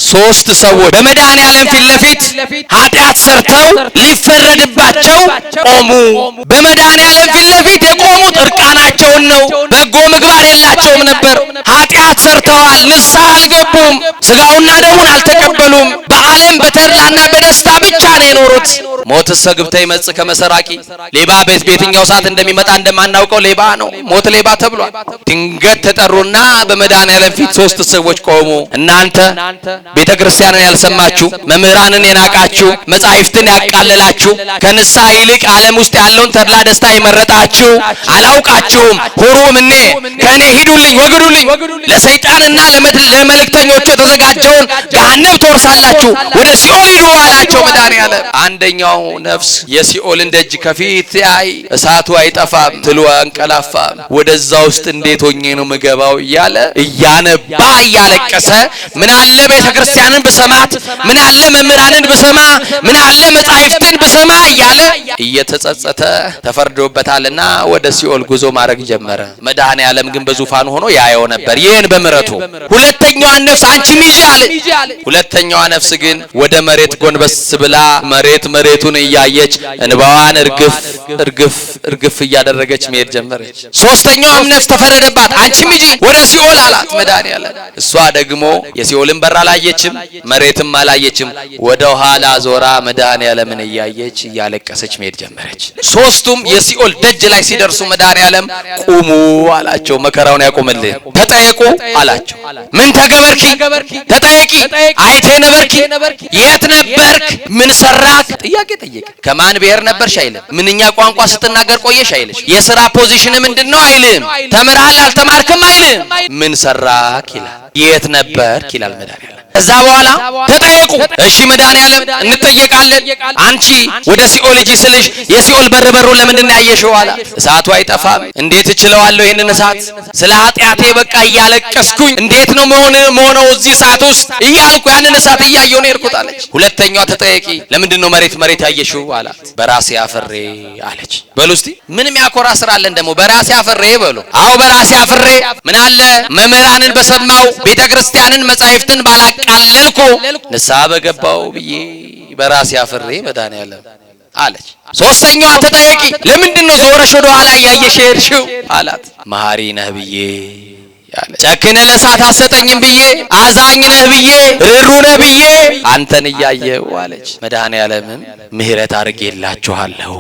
ሶስት ሰዎች በመድኃኔዓለም ፊት ለፊት ኃጢአት ሰርተው ሊፈረድባቸው ቆሙ። በመድኃኔዓለም ፊት ለፊት የቆሙት እርቃናቸውን ነው። በጎ ምግባር የላቸውም ነበር። ኃጢአት ሰርተዋል፣ ንስሐ አልገቡም፣ ሥጋውና ደሙን አልተቀበሉም። በዓለም በተድላና በደስታ ብቻ ነው የኖሩት። ሞትሰ ግብተ ይመጽእ ከመ ሰራቂ፣ ሌባ በየትኛው ሰዓት እንደሚመጣ እንደማናውቀው ሌባ ነው። ሞት ሌባ ተብሏል። ድንገት ተጠሩና በመድኃኔዓለም ፊት ሶስት ሰዎች ቆሙ። እናንተ ቤተ ክርስቲያንን ያልሰማችሁ፣ መምህራንን የናቃችሁ፣ መጻሕፍትን ያቃለላችሁ፣ ከንስሐ ይልቅ ዓለም ውስጥ ያለውን ተድላ ደስታ የመረጣችሁ አላውቃችሁም። ሁሩም እኔ ከእኔ ሂዱልኝ፣ ወግዱልኝ። ለሰይጣንና ለመልእክተኞቹ የተዘጋጀውን ገሃነም ትወርሳላችሁ፣ ወደ ሲኦል ሂዱ አላቸው መድኃኔዓለም። አንደኛው ነፍስ የሲኦልን ደጅ ከፊት ያይ እሳቱ አይጠፋም፣ ትሉ አንቀላፋም፣ ወደዛ ውስጥ እንዴት ሆኜ ነው ምገባው እያለ እያነባ እያለቀሰ ምን አለ ቤተ ክርስቲያንን ብሰማት፣ ምን አለ መምህራንን ብሰማ፣ ምን አለ መጻሕፍትን ብሰማ እያለ እየተጸጸተ ተፈርዶበታልና ወደ ሲኦል ጉዞ ማድረግ ጀመረ። መድኃኔዓለም ግን በዙፋኑ ሆኖ ያየው ነበር ይህን በምሕረቱ። ሁለተኛዋ ነፍስ አንቺም ሂጂ አለ። ሁለተኛዋ ነፍስ ግን ወደ መሬት ጎንበስ ብላ መሬቱን እያየች እንባዋን እርግፍ እያደረገች መሄድ ጀመረች። ሶስተኛዋም ነፍስ ተፈረደባት። አንቺም ሂጂ ወደ ሲኦል አላት መድኃኔዓለም። እሷ ደግሞ የሲኦልን በር አላየችም፣ መሬትም አላየችም። ወደ ኋላ ዞራ መድኃኔዓለምን እያየች እያለቀሰች መሄድ ጀመረች። ሶስቱም የሲኦል ደጅ ላይ ሲደርሱ መድኃኔዓለም ቁሙ አላቸው። መከራውን ያቆምልህ። ተጠየቁ አላቸው። ምን ተገበርኪ? ተጠየቂ። አይቴ ነበርኪ? የት ነበርክ? ምን ሰራክ? ጥያቄ ጠየቅ። ከማን ብሔር ነበርሽ አይልም። ምንኛ ቋንቋ ስትናገር ቆየሽ አይልሽ። የሥራ ፖዚሽን ምንድነው አይልም። ተምራል አልተማርክም አይልም። ምን ሰራክ ይላል። የት ነበርክ ይላል መድኃኔዓለም። ከዛ በኋላ ተጠየቁ። እሺ መድኃኔዓለም እንጠየቃለን። አንቺ ወደ ሲኦል ሂጂ ስልሽ የሲኦል በሩ ለምንድን ነው ያየሽው አላ። እሳቱ አይጠፋም። እንዴት እችለዋለሁ ይሄንን እሳት? ስለ ኃጢአቴ በቃ እያለቀስኩኝ እንዴት ነው መሆነው እዚህ እሳት ውስጥ እያልኩ ያንን እሳት እያየሁ ነው የሄድኩት አለች። ሁለተኛዋ ተጠየቂ። ለምንድን ነው መሬት ያየሽው አላት። በራሴ አፍሬ አለች። በሉ እስቲ ምንም ያኮራ ስራ አለን ደግሞ በራሴ አፍሬ በሉ። አዎ በራሴ አፍሬ ምን አለ መምህራንን በሰማው ቤተ ክርስቲያንን መጻሕፍትን ባላቃለልኩ ንስሐ በገባው ብዬ በራሴ አፍሬ መድኃኔዓለም አለች። ሶስተኛዋ ተጠየቂ። ለምንድን ነው ዞረሽ ወደ ኋላ እያየሽ ሄድሽው አላት። መሐሪ ነህ ብዬ ያለች። ጨክነ ለእሳት አሰጠኝም ብዬ፣ አዛኝ ነህ ብዬ፣ ርሩ ነህ ብዬ አንተን እያየው አለች። መድኃኔዓለምም ምሕረት አድርጌላችኋለሁ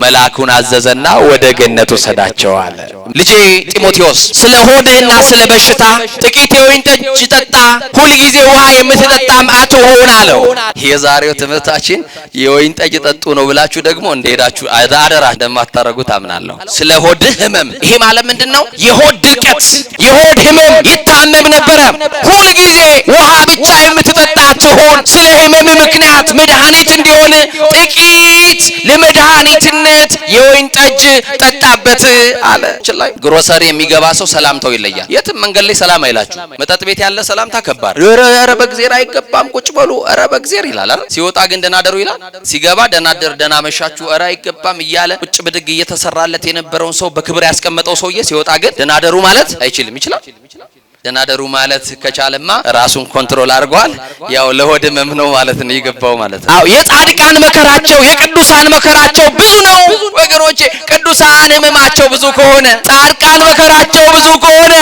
መልአኩን አዘዘና ወደ ገነት ወሰዳቸው አለ። ልጄ ጢሞቴዎስ ስለ ሆድህና ስለ በሽታ ጥቂት የወይን ጠጅ ጠጣ፣ ሁልጊዜ ውሃ የምትጠጣም አትሁን አለው። የዛሬው ትምህርታችን የወይን ጠጅ ጠጡ ነው ብላችሁ ደግሞ እንደሄዳችሁ አደራ እንደማታረጉት አምናለሁ። ስለ ሆድህ ህመም። ይሄ ማለት ምንድነው? የሆድ ድርቀት፣ የሆድ ህመም ይታመም ነበረ። ሁልጊዜ ውሃ ብቻ የምትጠጣ አትሁን። ስለ ህመም ምክንያት መድኃኒት እንዲሆን ጥቂት ለመድኃኒትነት የወይን ጠጅ ጠጣበት አለ። ላይ ግሮሰሪ የሚገባ ሰው ሰላምታው ይለያል። የትም መንገድ ላይ ሰላም አይላችሁ። መጠጥ ቤት ያለ ሰላምታ ከባድ። ኧረ በእግዚአብሔር አይገባም ቁጭ በሉ፣ ኧረ በእግዚአብሔር ይላል አይደል? ሲወጣ ግን ደናደሩ ይላል። ሲገባ ደናደር ደና መሻችሁ፣ ኧረ አይገባም እያለ ቁጭ ብድግ እየተሰራለት የነበረውን ሰው በክብር ያስቀመጠው ሰውዬ ሲወጣ ግን ደናደሩ ማለት አይችልም። ይችላል ደናደሩ ማለት ከቻለማ ራሱን ኮንትሮል አድርጓል። ያው ለሆድ ህመም ነው ማለት ነው የገባው ማለት ነው። አዎ የጻድቃን መከራቸው የቅዱሳን መከራቸው ብዙ ነው ወገኖቼ። ቅዱሳን ህመማቸው ብዙ ከሆነ ጻድቃን መከራቸው ብዙ ከሆነ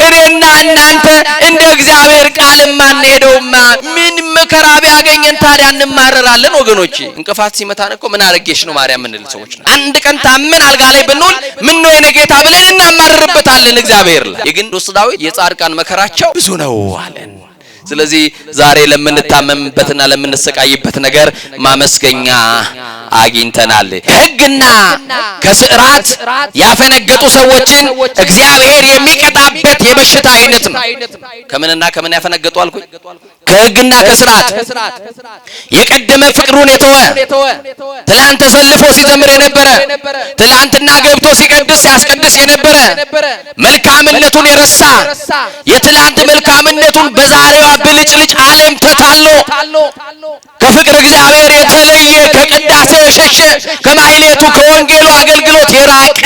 እኔና እናንተ እንደ እግዚአብሔር ቃል ማንሄደውማ ምን መከራ ቢያገኘን ታዲያ እንማረራለን ወገኖቼ። እንቅፋት ሲመታን እኮ ምን አረጋሽ ነው ማርያም ምን ልሰዎች ነው። አንድ ቀን ታመን አልጋ ላይ ብንውል ምን ነው የኔ ጌታ ብለን እናማረርበታለን እግዚአብሔር ላይ። የቅዱስ ዳዊት የጻድቃን መከራቸው ብዙ ነው አለን። ስለዚህ ዛሬ ለምንታመምበትና ለምንሰቃይበት ነገር ማመስገኛ አግኝተናል። ከሕግና ከሥርዓት ያፈነገጡ ሰዎችን እግዚአብሔር የሚቀጣበት የበሽታ አይነት ነው። ከምንና ከምን ያፈነገጡ አልኩኝ? ከሕግና ከሥርዓት የቀደመ ፍቅሩን የተወ ትላንት ተሰልፎ ሲዘምር የነበረ ትላንትና ገብቶ ሲቀድስ ሲያስቀድስ የነበረ መልካምነቱን የረሳ የትላንት መልካምነቱን በዛሬዋ ብልጭልጭ ዓለም ተታሎ ከፍቅር እግዚአብሔር የተለየ ከቅዳሴው የሸሸ ከማይሌቱ ከወንጌሉ አገልግሎት የራቀ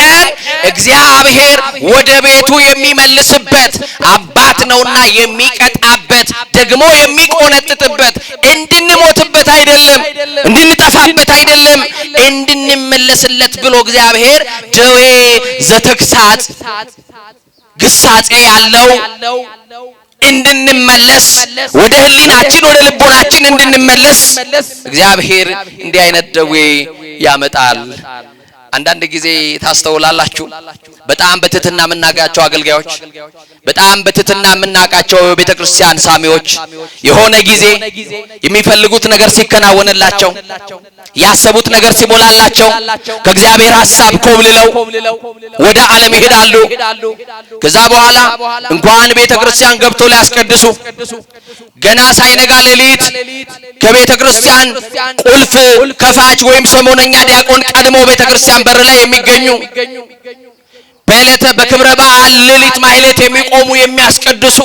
እግዚአብሔር ወደ ቤቱ የሚመልስበት አባት ነውና የሚቀጣበት ደግሞ የሚቆነጥጥበት እንድንሞትበት አይደለም እንድንጠፋበት አይደለም እንድንመለስለት ብሎ እግዚአብሔር ደዌ ዘተግሳጽ ግሳጼ ያለው እንድንመለስ ወደ ህሊናችን ወደ ልቦናችን እንድንመለስ እግዚአብሔር እንዲህ አይነት ደዌ ያመጣል። አንዳንድ ጊዜ ታስተውላላችሁ በጣም በትህትና የምናጋቸው አገልጋዮች በጣም በትህትና የምናቃቸው ቤተክርስቲያን ሳሚዎች የሆነ ጊዜ የሚፈልጉት ነገር ሲከናወንላቸው ያሰቡት ነገር ሲሞላላቸው ከእግዚአብሔር ሐሳብ ኮብልለው ወደ ዓለም ይሄዳሉ። ከዛ በኋላ እንኳን ቤተክርስቲያን ገብቶ ሊያስቀድሱ ገና ሳይነጋ ሌሊት ከቤተክርስቲያን ቁልፍ ከፋች ወይም ሰሞነኛ ዲያቆን ቀድሞ ቤተክርስቲያን በር ላይ የሚገኙ በዕለተ በክብረ በዓል ሌሊት ማህሌት የሚቆሙ የሚያስቀድሱ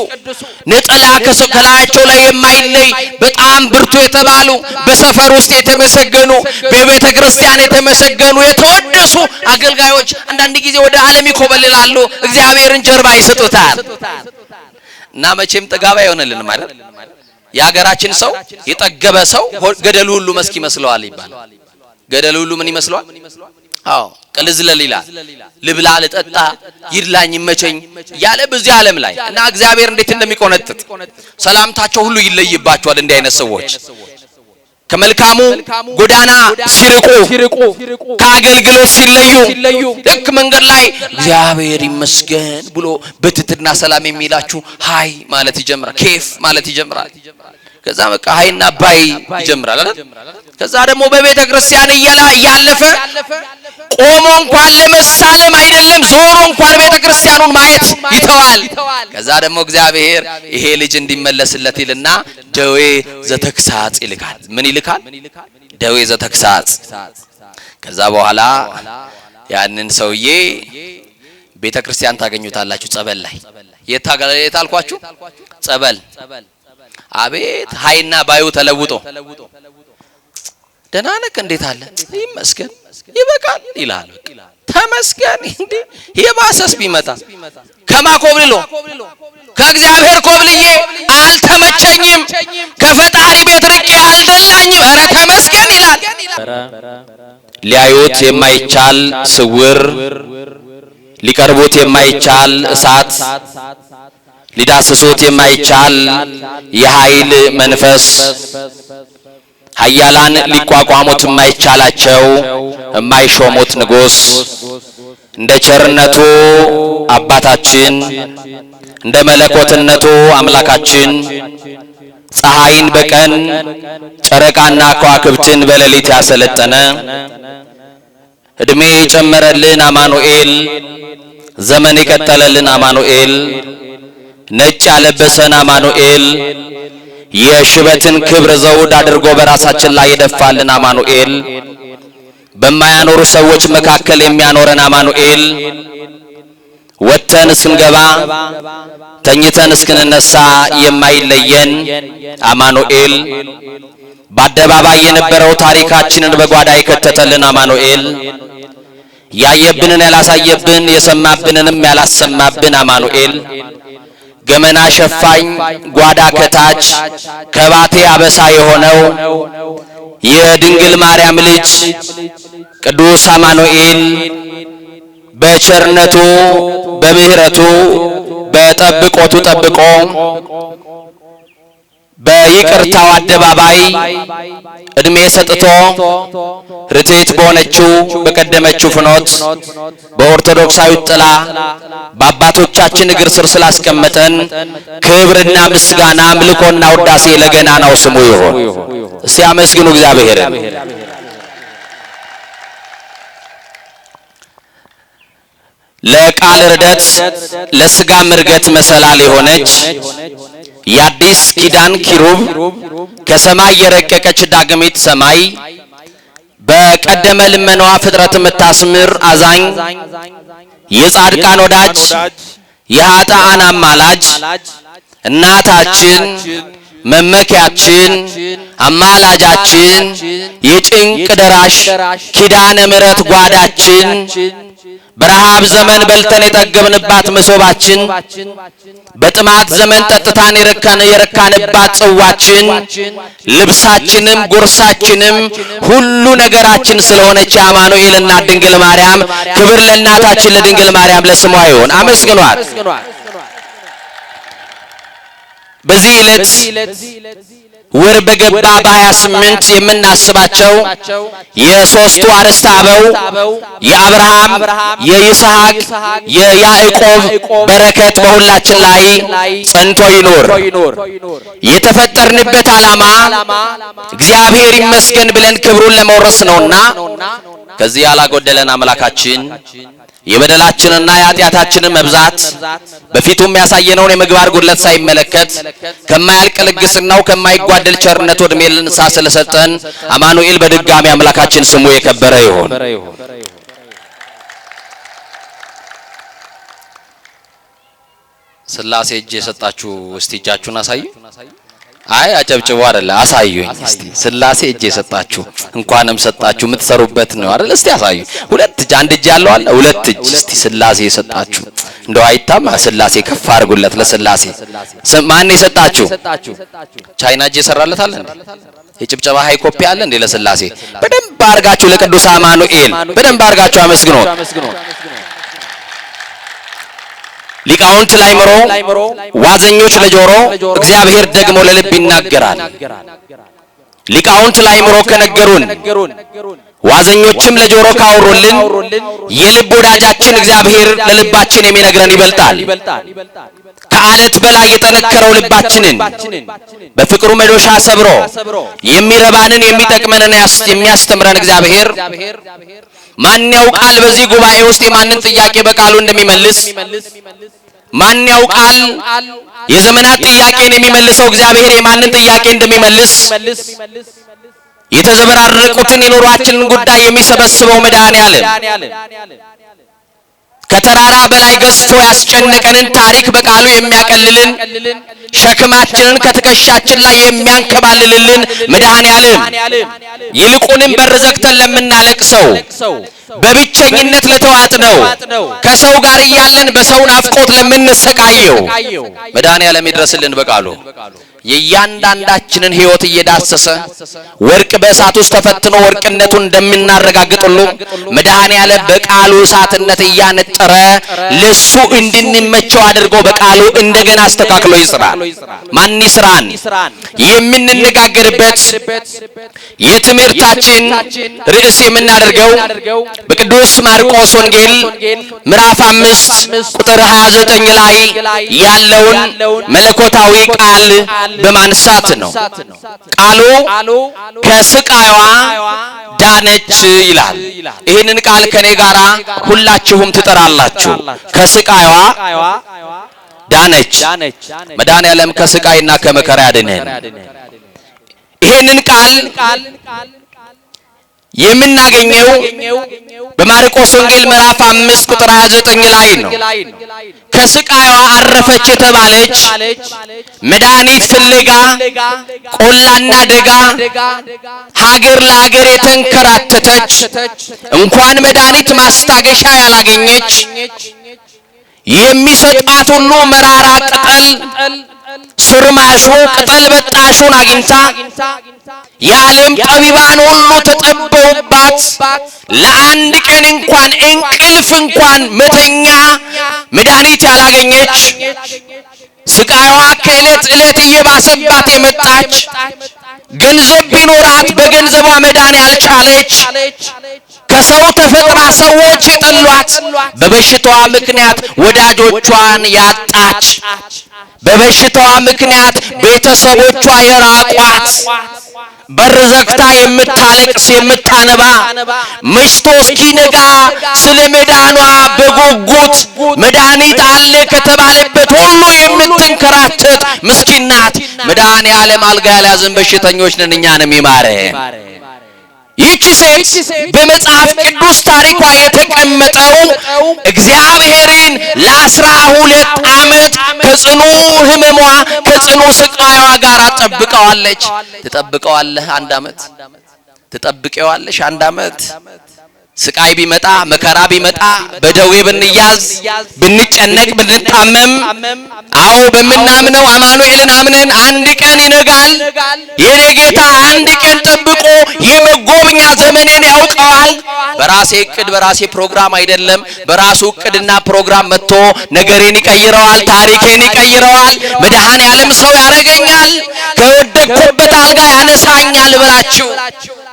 ነጠላ ከላያቸው ላይ የማይለይ በጣም ብርቱ የተባሉ በሰፈር ውስጥ የተመሰገኑ በቤተ ክርስቲያን የተመሰገኑ የተወደሱ አገልጋዮች አንዳንድ ጊዜ ወደ ዓለም ይኮበልላሉ። እግዚአብሔርን ጀርባ ይሰጡታል እና መቼም ጥጋባ ይሆነልን ማለት የሀገራችን ሰው የጠገበ ሰው ገደሉ ሁሉ መስክ ይመስለዋል ይባላል። ገደሉ ሁሉ ምን ይመስለዋል? አዎ ቅልዝለል ይላል። ልብላ ልጠጣ ይድላኝ ይመቸኝ ያለ በዚህ ዓለም ላይ እና እግዚአብሔር እንዴት እንደሚቆነጥጥ ሰላምታቸው ሁሉ ይለይባቸዋል። እንዲህ አይነት ሰዎች ከመልካሙ ጎዳና ሲርቁ ከአገልግሎት ሲለዩ ልክ መንገድ ላይ እግዚአብሔር ይመስገን ብሎ በትህትና ሰላም የሚላችሁ ሃይ ማለት ይጀምራል። ኬፍ ማለት ይጀምራል። ከዛ በቃ ሃይና ባይ ይጀምራል አይደል? ከዛ ደግሞ በቤተ ክርስቲያን እያለፈ ቆሞ እንኳን ለመሳለም አይደለም ዞሮ እንኳን ቤተ ክርስቲያኑን ማየት ይተዋል። ከዛ ደግሞ እግዚአብሔር ይሄ ልጅ እንዲመለስለት ይልና ደዌ ዘተግሳጽ ይልካል። ምን ይልካል? ደዌ ዘተግሳጽ። ከዛ በኋላ ያንን ሰውዬ ቤተ ክርስቲያን ታገኙታላችሁ ጸበል ላይ የታልኳችሁ ጸበል አቤት ሃይና ባዩ ተለውጦ ደህና ነህ እንዴት አለ ይመስገን ይበቃል ይላል። ተመስገን እንዴ የባሰስ ቢመጣ ከማኮብልሎ ከእግዚአብሔር ኮብልዬ አልተመቸኝም ከፈጣሪ ቤት ርቄ አልደላኝም ኧረ ተመስገን ይላል። ሊያዩት የማይቻል ስውር ሊቀርቡት የማይቻል እሳት ሊዳስሱት የማይቻል የኃይል መንፈስ ኃያላን ሊቋቋሙት የማይቻላቸው የማይሾሙት ንጉስ እንደ ቸርነቱ አባታችን እንደ መለኮትነቱ አምላካችን ፀሐይን በቀን ጨረቃና ከዋክብትን በሌሊት ያሰለጠነ እድሜ የጨመረልን አማኑኤል ዘመን የቀጠለልን አማኑኤል ነጭ ያለበሰን አማኑኤል የሽበትን ክብር ዘውድ አድርጎ በራሳችን ላይ የደፋልን አማኑኤል በማያኖሩ ሰዎች መካከል የሚያኖረን አማኑኤል ወጥተን እስክንገባ ተኝተን እስክንነሳ የማይለየን አማኑኤል በአደባባይ የነበረው ታሪካችንን በጓዳ የከተተልን አማኑኤል ያየብንን ያላሳየብን የሰማብንንም ያላሰማብን አማኑኤል ገመና ሸፋኝ ጓዳ ከታች ከባቴ አበሳ የሆነው የድንግል ማርያም ልጅ ቅዱስ አማኑኤል በቸርነቱ በምህረቱ በጠብቆቱ ጠብቆ በይቅርታው አደባባይ እድሜ ሰጥቶ ርትዕት በሆነችው በቀደመችው ፍኖት በኦርቶዶክሳዊት ጥላ በአባቶቻችን እግር ስር ስላስቀመጠን ክብርና ምስጋና አምልኮና ውዳሴ ለገናናው ስሙ ይሁን። እስቲ አመስግኑ እግዚአብሔርን። ለቃል ርደት ለስጋ ምርገት መሰላል የሆነች የአዲስ ኪዳን ኪሩብ ከሰማይ የረቀቀች ዳግሚት ሰማይ በቀደመ ልመናዋ ፍጥረት የምታስምር አዛኝ የጻድቃን ወዳጅ የኃጥአን አማላጅ እናታችን መመኪያችን አማላጃችን የጭንቅ ደራሽ ኪዳነ ምሕረት ጓዳችን በረሃብ ዘመን በልተን የጠገብንባት መሶባችን በጥማት ዘመን ጠጥታን የረካንባት ጽዋችን ልብሳችንም ጉርሳችንም ሁሉ ነገራችን ስለሆነች አማኑኤልና ድንግል ማርያም ክብር ለእናታችን ለድንግል ማርያም ለስሟ ይሁን። አመስግኗት። በዚህ ዕለት ወር በገባ በ28 የምናስባቸው የሶስቱ አርዕስተ አበው የአብርሃም የይስሐቅ የያዕቆብ በረከት በሁላችን ላይ ጸንቶ ይኖር። የተፈጠርንበት ዓላማ እግዚአብሔር ይመስገን ብለን ክብሩን ለመውረስ ነውና ከዚህ ያላጎደለን አምላካችን የበደላችንና የኃጢአታችንን መብዛት በፊቱም ያሳየነውን የምግባር ጉድለት ሳይመለከት ከማያልቅ ልግስናው ከማይጓደል ቸርነቱ ዕድሜ ልንሳ ስለሰጠን አማኑኤል በድጋሚ አምላካችን ስሙ የከበረ ይሁን። ሥላሴ እጅ የሰጣችሁ እስቲ እጃችሁን አሳዩ። አይ አጨብጭቡ አይደለ አሳዩኝ እስቲ። ሥላሴ እጅ የሰጣችሁ እንኳንም ሰጣችሁ የምትሰሩበት ነው አይደል? እስቲ አሳዩ። ሁለት እጅ አንድ እጅ ያለው አለ ሁለት እጅ እስቲ ሥላሴ የሰጣችሁ እንደው አይታማ ሥላሴ ከፍ አድርጉለት ለሥላሴ። ማን የሰጣችሁ? ቻይና እጅ የሰራለት አለ እንዴ? የጭብጨባ ሃይ ኮፒ አለ እንዴ ለሥላሴ? በደንብ አድርጋችሁ ለቅዱስ አማኑኤል በደንብ አድርጋችሁ አመስግኑ። ሊቃውንት ላይምሮ ዋዘኞች ለጆሮ እግዚአብሔር ደግሞ ለልብ ይናገራል። ሊቃውንት ላይምሮ ከነገሩን ዋዘኞችም ለጆሮ ካወሩልን የልብ ወዳጃችን እግዚአብሔር ለልባችን የሚነግረን ይበልጣል። ከአለት በላይ የጠነከረው ልባችንን በፍቅሩ መዶሻ ሰብሮ የሚረባንን የሚጠቅመንን የሚያስተምረን እግዚአብሔር ማን ያውቃል በዚህ ጉባኤ ውስጥ የማንን ጥያቄ በቃሉ እንደሚመልስ? ማን ያውቃል የዘመናት ጥያቄን የሚመልሰው እግዚአብሔር የማንን ጥያቄ እንደሚመልስ? የተዘበራረቁትን የኑሯችንን ጉዳይ የሚሰበስበው መድኃኔዓለም ከተራራ በላይ ገዝፎ ያስጨነቀንን ታሪክ በቃሉ የሚያቀልልን ሸክማችንን ከትከሻችን ላይ የሚያንከባልልን መድኃኔዓለም ይልቁንም በር ዘግተን ለምናለቅሰው በብቸኝነት ለተዋጥነው ከሰው ጋር እያለን በሰው ናፍቆት ለምንሰቃየው መድኃኔዓለም ይድረስልን በቃሉ የእያንዳንዳችንን ሕይወት እየዳሰሰ ወርቅ በእሳት ውስጥ ተፈትኖ ወርቅነቱን እንደምናረጋግጥሉ መድኃኔዓለም በቃሉ እሳትነት እያነጠረ ለሱ እንድንመቸው አድርጎ በቃሉ እንደገና አስተካክሎ ይስራል። ማን ይስራን? የምንነጋገርበት የትምህርታችን ርዕስ የምናደርገው በቅዱስ ማርቆስ ወንጌል ምዕራፍ 5 ቁጥር 29 ላይ ያለውን መለኮታዊ ቃል በማንሳት ነው። ቃሉ ከስቃይዋ ዳነች ይላል። ይህንን ቃል ከኔ ጋራ ሁላችሁም ትጠራላችሁ። ከስቃይዋ ዳነች። መድኃኔዓለም ከስቃይና ከመከራ ያድነን። ይህንን ቃል የምናገኘው በማርቆስ ወንጌል ምዕራፍ 5 ቁጥር 29 ላይ ነው። ከስቃይዋ አረፈች የተባለች መድኃኒት ፍለጋ ቆላና ደጋ ሀገር ለሀገር የተንከራተተች እንኳን መድኃኒት ማስታገሻ ያላገኘች የሚሰጣት ሁሉ መራራ ቅጠል ሱርማሹ ቅጠል በጣሹን አግኝታ የዓለም ጠቢባን ሁሉ ተጠበውባት ለአንድ ቀን እንኳን እንቅልፍ እንኳን መተኛ መድኃኒት ያላገኘች ስቃይዋ ከዕለት ዕለት እየባሰባት የመጣች ገንዘብ ቢኖራት በገንዘቧ መዳን ያልቻለች ከሰው ተፈጥራ ሰዎች የጠሏት በበሽታዋ ምክንያት ወዳጆቿን ያጣች በበሽታዋ ምክንያት ቤተሰቦቿ የራቋት በር ዘግታ የምታለቅስ የምታነባ መሽቶ እስኪነጋ ስለ መዳኗ በጉጉት መድኃኒት አለ ከተባለበት ሁሉ የምትንከራተት ምስኪን ናት። መድኃኔዓለም አልጋ ያልያዘን በሽተኞች ነን እኛንም ይማረን። ይህች ሴት በመጽሐፍ ቅዱስ ታሪኳ የተቀመጠው እግዚአብሔርን ለ12 ዓመት ከጽኑ ሕመሟ ከጽኑ ስቃይዋ ጋር ጠብቀዋለች። ትጠብቀዋለህ 1 ዓመት፣ ትጠብቀዋለሽ 1 ዓመት። ስቃይ ቢመጣ መከራ ቢመጣ በደዌ ብንያዝ ብንጨነቅ ብንታመም አዎ በመናምነው አማኑኤልን አምነን አንድ ቀን ይነጋል የኔ ጌታ አንድ ቀን ጠብቆ የመጎብኛ ዘመኔን ያውቀዋል። በራሴ እቅድ በራሴ ፕሮግራም አይደለም በራሱ እቅድና ፕሮግራም መጥቶ ነገሬን ይቀይረዋል ታሪኬን ይቀይረዋል መድኃኔዓለም ሰው ያረጋኛል ከወደቅኩበት አልጋ ያነሳኛል ብላችሁ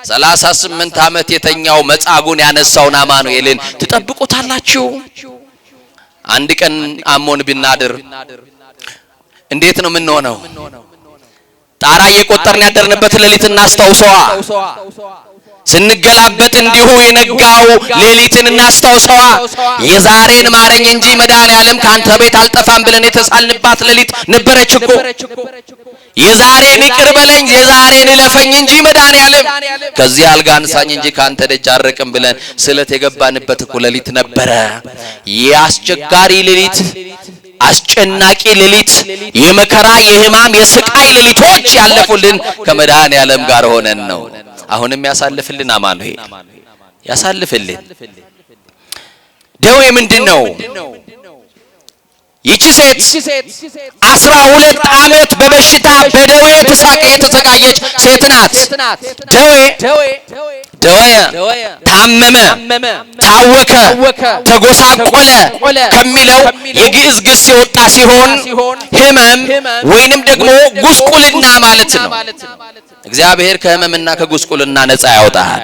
38 ዓመት የተኛው መጻጉን ያነሳውን አማኑኤልን ትጠብቁታላችሁ? አንድ ቀን አሞን ቢናድር እንዴት ነው ምን ሆነው? ጣራ እየቆጠርን ያደርንበት ሌሊት እናስታውሰዋ። ስንገላበጥ እንዲሁ የነጋው ሌሊትን እናስታውሰዋ። የዛሬን ማረኝ እንጂ መድኃኔዓለም ካንተ ቤት አልጠፋም ብለን የተሳልንባት ሌሊት ነበረች እኮ። የዛሬን ይቅር በለኝ የዛሬን እለፈኝ እንጂ መድኃኔዓለም ከዚህ አልጋ አንሳኝ እንጂ ካንተ ደጅ አርቅም ብለን ስለት የገባንበት እኮ ሌሊት ነበረ። የአስቸጋሪ ሌሊት አስጨናቂ ሌሊት የመከራ የሕማም የስቃይ ሌሊቶች ያለፉልን ከመድኃኔዓለም ጋር ሆነን ነው። አሁንም ያሳልፍልን አማኑኤል ያሳልፍልን። ደዌ ምንድነው? ይቺ ሴት 12 ዓመት በበሽታ በደዌ የተሰቃየች ሴት ናት። ደዌ ታመመ ታወከ ተጎሳቆለ ከሚለው የግዕዝ ግስ የወጣ ሲሆን ሕመም ወይንም ደግሞ ጉስቁልና ማለት ነው። እግዚአብሔር ከሕመምና ከጉስቁልና ነፃ ያወጣል።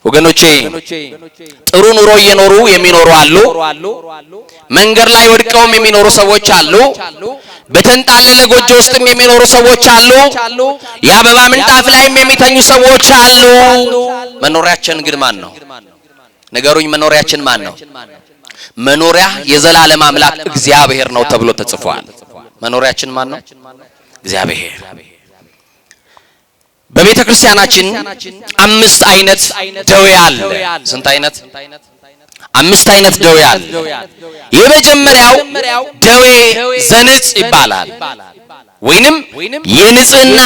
ወገኖቼ ጥሩ ኑሮ እየኖሩ የሚኖሩ አሉ። መንገድ ላይ ወድቀውም የሚኖሩ ሰዎች አሉ። በተንጣለለ ጎጆ ውስጥም የሚኖሩ ሰዎች አሉ። የአበባ ምንጣፍ ላይም የሚተኙ ሰዎች አሉ። መኖሪያችን ግን ማን ነው? ነገሩኝ። መኖሪያችን ማን ነው? መኖሪያ የዘላለም አምላክ እግዚአብሔር ነው ተብሎ ተጽፏል። መኖሪያችን ማን ነው? እግዚአብሔር። በቤተ ክርስቲያናችን 5 አይነት ደዌ አለ። ስንት አይነት? 5 አይነት ደዌ አለ። የመጀመሪያው ደዌ ዘንጽ ይባላል ወይንም የንጽህና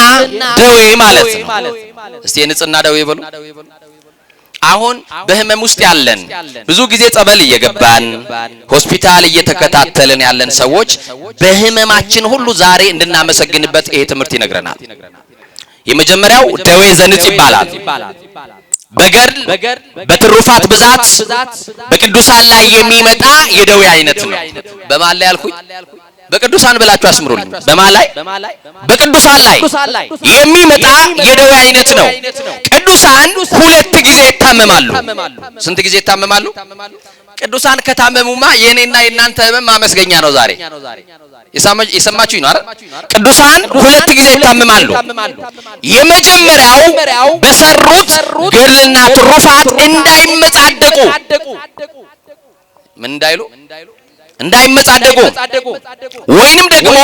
ደዌ ማለት ነው። እስቲ የንጽህና ደዌ በሉ። አሁን በህመም ውስጥ ያለን ብዙ ጊዜ ጸበል እየገባን ሆስፒታል እየተከታተልን ያለን ሰዎች በህመማችን ሁሉ ዛሬ እንድናመሰግንበት ይሄ ትምህርት ይነግረናል። የመጀመሪያው ደዌ ዘንጽ ይባላል። በገድል በትሩፋት ብዛት በቅዱሳን ላይ የሚመጣ የደዌ አይነት ነው። በማን ላይ ያልኩኝ? በቅዱሳን ብላችሁ አስምሩልኝ። በማን ላይ? በቅዱሳን ላይ የሚመጣ የደዌ አይነት ነው። ቅዱሳን 2 ጊዜ ይታመማሉ። ስንት ጊዜ ይታመማሉ? ቅዱሳን ከታመሙማ የኔና የናንተ ህመም ማመስገኛ ነው ዛሬ። የሰማችሁኝ ነው አይደል? ቅዱሳን 2 ጊዜ ይታመማሉ። የመጀመሪያው በሰሩት ገድልና ትሩፋት እንዳይመጻደቁ ምን እንዳይመጻደቁ ወይንም ደግሞ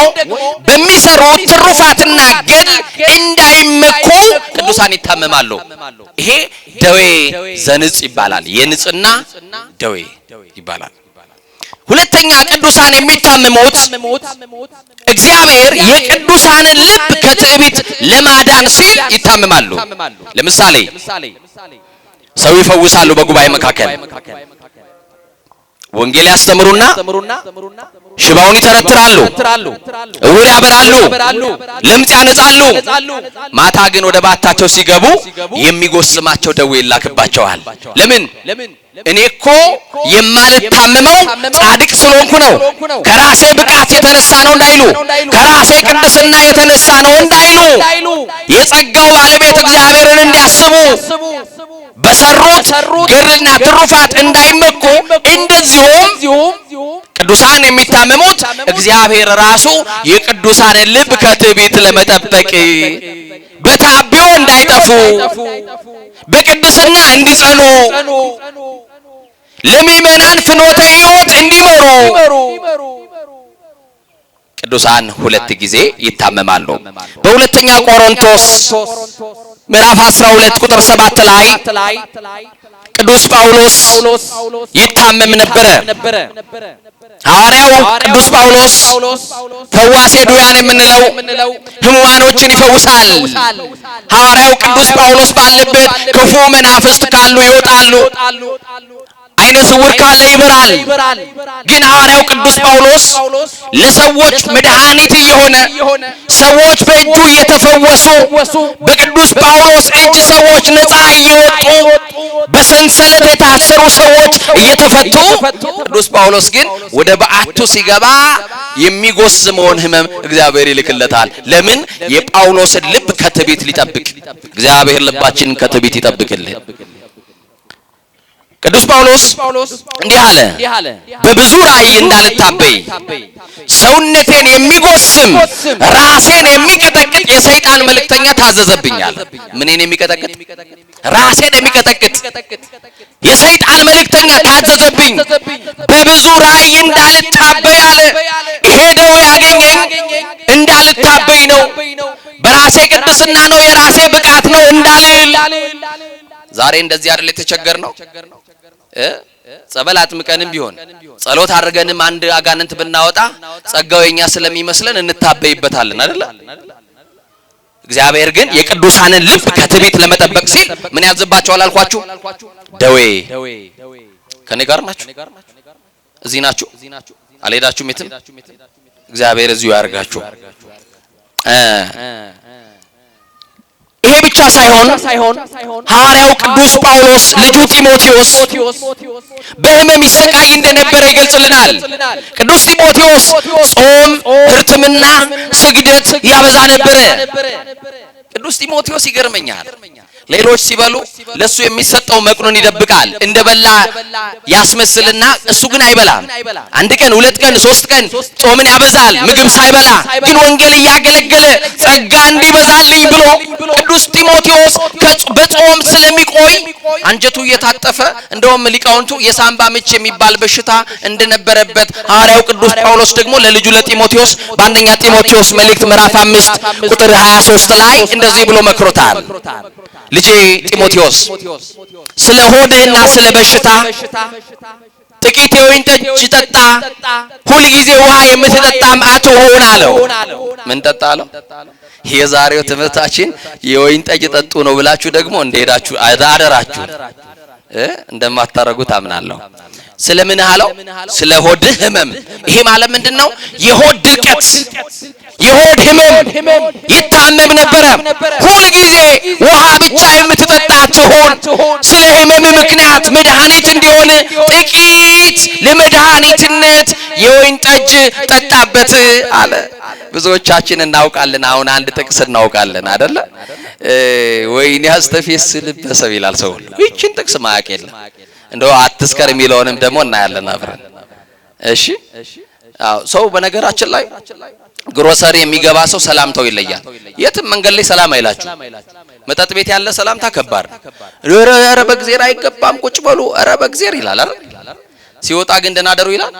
በሚሰሩት ትሩፋትና ገድል እንዳይመኩ ቅዱሳን ይታመማሉ። ይሄ ደዌ ዘንጽ ይባላል። የንጽህና ደዌ ይባላል። ሁለተኛ ቅዱሳን የሚታመሙት እግዚአብሔር የቅዱሳንን ልብ ከትዕቢት ለማዳን ሲል ይታመማሉ። ለምሳሌ ሰው ይፈውሳሉ። በጉባኤ መካከል ወንጌል ያስተምሩና ሽባውን ይተረትራሉ፣ እውር ያበራሉ፣ ለምጽ ያነጻሉ። ማታ ግን ወደ ባታቸው ሲገቡ የሚጎስማቸው ደዌ ይላክባቸዋል። ለምን? እኔ እኮ የማልታመመው ጻድቅ ስለሆንኩ ነው፣ ከራሴ ብቃት የተነሳ ነው እንዳይሉ፣ ከራሴ ቅድስና የተነሳ ነው እንዳይሉ፣ የጸጋው ባለቤት እግዚአብሔርን እንዲያስቡ በሰሩት ገድልና ትሩፋት እንዳይመኩ፣ እንደዚሁም ቅዱሳን የሚታመሙት እግዚአብሔር ራሱ የቅዱሳንን ልብ ከትዕቢት ለመጠበቅ በታቢዮ እንዳይጠፉ በቅድስና እንዲጸኑ ለምእመናን ፍኖተ ሕይወት እንዲመሩ ቅዱሳን 2 ጊዜ ይታመማሉ። በሁለተኛ ቆሮንቶስ ምዕራፍ 12 ቁጥር 7 ላይ ቅዱስ ጳውሎስ ይታመም ነበረ። ሐዋርያው ቅዱስ ጳውሎስ ፈዋሴ ዱያን የምንለው ሕሙማኖችን ይፈውሳል። ሐዋርያው ቅዱስ ጳውሎስ ባለበት ክፉ መናፍስት ካሉ ይወጣሉ፣ አይነ ስውር ካለ ይበራል። ግን ሐዋርያው ቅዱስ ጳውሎስ ለሰዎች መድኃኒት የሆነ ሰዎች በእጁ እየተፈወሱ በቅዱስ ጳውሎስ እጅ ሰዎች ነፃ እየወጡ በሰንሰለት የታሰሩ ሰዎች እየተፈቱ ቅዱስ ጳውሎስ ግን ወደ በዓቱ ሲገባ የሚጎስመውን ሕመም እግዚአብሔር ይልክለታል። ለምን? የጳውሎስን ልብ ከትዕቢት ሊጠብቅ። እግዚአብሔር ልባችንን ከትዕቢት ይጠብቅልን። ቅዱስ ጳውሎስ እንዲህ አለ፣ በብዙ ራእይ እንዳልታበይ ሰውነቴን የሚጎስም ራሴን የሚቀጠቅጥ የሰይጣን መልእክተኛ ታዘዘብኛል። ምንን የሚቀጠቅጥ? ራሴን የሚቀጠቅጥ የሰይጣን መልእክተኛ ታዘዘብኝ። በብዙ ራእይ እንዳልታበይ አለ። ይሄ ደዌ ያገኘኝ እንዳልታበይ ነው። በራሴ ቅድስና ነው፣ የራሴ ብቃት ነው እንዳልል። ዛሬ እንደዚህ አይደል የተቸገር ነው? ጸበል አጥምቀንም ቢሆን ጸሎት አድርገንም አንድ አጋንንት ብናወጣ ጸጋው የኛ ስለሚመስለን እንታበይበታለን አይደል? እግዚአብሔር ግን የቅዱሳንን ልብ ከትዕቢት ለመጠበቅ ሲል ምን ያዝባቸዋል አልኳችሁ? ደዌ። ከኔ ጋር ናችሁ? እዚህ ናችሁ? አልሄዳችሁም የትም? እግዚአብሔር እዚሁ ያርጋችሁ። ይሄ ብቻ ሳይሆን ሐዋርያው ቅዱስ ጳውሎስ ልጁ ጢሞቴዎስ በሕመም ይሰቃይ እንደነበረ ይገልጽልናል። ቅዱስ ጢሞቴዎስ ጾም፣ ሕርትምና፣ ስግደት ያበዛ ነበረ። ቅዱስ ጢሞቴዎስ ይገርመኛል። ሌሎች ሲበሉ ለሱ የሚሰጠው መቅኖን ይደብቃል። እንደበላ ያስመስልና እሱ ግን አይበላም። አንድ ቀን፣ ሁለት ቀን፣ ሶስት ቀን ጾምን ያበዛል ምግብ ሳይበላ። ግን ወንጌል እያገለገለ ጸጋ እንዲበዛልኝ ብሎ ቅዱስ ጢሞቴዎስ በጾም ስለሚቆይ አንጀቱ እየታጠፈ እንደውም ሊቃውንቱ የሳምባ ምች የሚባል በሽታ እንደነበረበት ሐዋርያው ቅዱስ ጳውሎስ ደግሞ ለልጁ ለጢሞቴዎስ በአንደኛ ጢሞቴዎስ መልእክት ምዕራፍ 5 ቁጥር 23 ላይ እንደዚህ ብሎ መክሮታል። ልጄ ጢሞቴዎስ ስለ ሆድህና ስለ በሽታ ጥቂት የወይን ጠጅ ጠጣ፣ ሁልጊዜ ውሃ የምትጠጣም አትሁን አለው። ምን ጠጣ አለው? የዛሬው ትምህርታችን የወይን ጠጅ ጠጡ ነው ብላችሁ ደግሞ እንደሄዳችሁ አደራችሁ እንደማታረጉት አምናለሁ። ስለምን አለው? ስለ ሆድህ ህመም። ይሄ ማለት ምንድነው? የሆድ ድርቀት፣ የሆድ ህመም ይታመም ነበረ። ሁል ጊዜ ውሃ ብቻ የምትጠጣ ትሆን። ስለ ህመም ምክንያት መድኃኒት እንዲሆን ጥቂት ለመድኃኒትነት የወይን ጠጅ ጠጣበት አለ። ብዙዎቻችን እናውቃለን። አሁን አንድ ጥቅስ እናውቃለን አይደለ? ወይን ያስተፌስል በሰው ይላል ሰው ሁሉ። ይህችን ጥቅስ ማያውቅ የለም። እንደው አትስከር የሚለውንም ደግሞ እናያለን አብረን። እሺ አዎ፣ ሰው በነገራችን ላይ ግሮሰሪ የሚገባ ሰው ሰላምታው ይለያል። የትም መንገድ ላይ ሰላም አይላችሁ። መጠጥ ቤት ያለ ሰላምታ ከባድ ነው። ኧረ በእግዚአብሔር አይገባም ቁጭ በሉ ኧረ በእግዚአብሔር ይላል አይደል? ሲወጣ ግን ደህና ደሩ ይላል።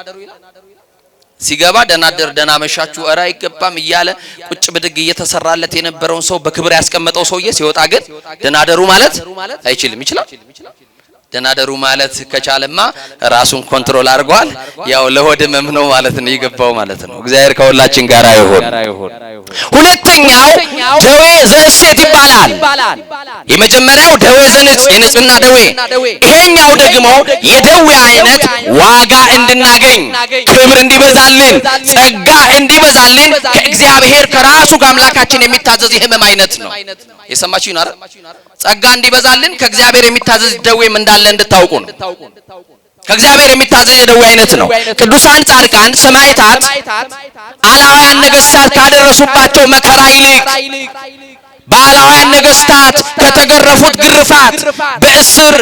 ሲገባ ደህና ደር ደህና መሻችሁ ኧረ አይገባም እያለ ቁጭ ብድግ እየተሰራለት የነበረውን ሰው በክብር ያስቀመጠው ሰውዬ ሲወጣ ግን ደህና ደሩ ማለት አይችልም። ይችላል? ደህና ደሩ ማለት ከቻለማ ራሱን ኮንትሮል አድርጓል። ያው ለሆድ ህመም ነው ማለት ነው ይገባው ማለት ነው። እግዚአብሔር ከሁላችን ጋር ይሁን። ሁለተኛው ደዌ ዘእሴት ይባላል። የመጀመሪያው ደዌ የንጽህና ደዌ፣ ይሄኛው ደግሞ የደዌ አይነት ዋጋ እንድናገኝ፣ ክብር እንዲበዛልን፣ ጸጋ እንዲበዛልን ከእግዚአብሔር ከራሱ ከአምላካችን የሚታዘዝ የህመም አይነት ነው። የሰማችሁ ይናር ጸጋ እንዲበዛልን ከእግዚአብሔር የሚታዘዝ ደዌም እንዳለ እንድታውቁ ነው። ከእግዚአብሔር የሚታዘዝ የደዌ አይነት ነው። ቅዱሳን ጻድቃን ሰማዕታት አላውያን ነገስታት ካደረሱባቸው መከራ ይልቅ ባላውያን ነገስታት ከተገረፉት ግርፋት በእስር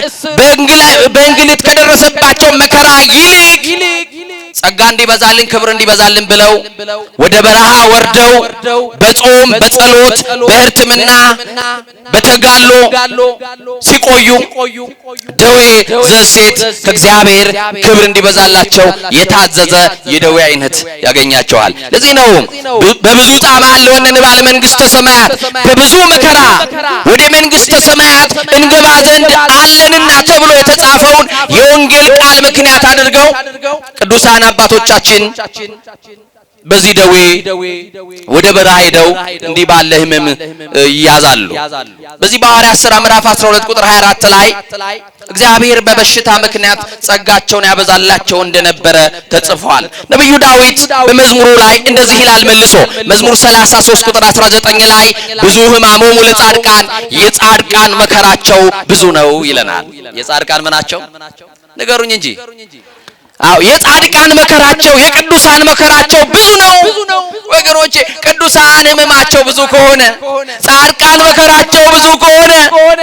በእንግልት ከደረሰባቸው መከራ ይልቅ ጸጋ እንዲበዛልን ክብር እንዲበዛልን ብለው ወደ በረሃ ወርደው በጾም በጸሎት በሕርትምና በተጋሎ ሲቆዩ ደዌ ዘእሴት ከእግዚአብሔር ክብር እንዲበዛላቸው የታዘዘ የደዌ አይነት ያገኛቸዋል። ለዚህ ነው በብዙ ጣዕም አለወነ ንባለ መንግሥተ ሰማያት፣ በብዙ መከራ ወደ መንግሥተ መንግሥተ ሰማያት እንገባ ዘንድ አለንና ተብሎ የተጻፈውን የወንጌል ቃል ምክንያት አድርገው ቅዱሳን አባቶቻችን በዚህ ደዌ ወደ በረሃ ሄደው እንዲህ ባለ ህመም ይያዛሉ። በዚህ በሐዋርያት ሥራ ምዕራፍ 12 ቁጥር 24 ላይ እግዚአብሔር በበሽታ ምክንያት ጸጋቸውን ያበዛላቸው እንደነበረ ተጽፏል። ነብዩ ዳዊት በመዝሙሩ ላይ እንደዚህ ይላል መልሶ መዝሙር 33 ቁጥር 19 ላይ ብዙ ሕማሞሙ ለጻድቃን የጻድቃን መከራቸው ብዙ ነው ይለናል። የጻድቃን ምናቸው ንገሩኝ እንጂ አው የጻድቃን መከራቸው የቅዱሳን መከራቸው ብዙ ነው ወገኖቼ። ቅዱሳን ህመማቸው ብዙ ከሆነ ጻድቃን መከራቸው ብዙ ከሆነ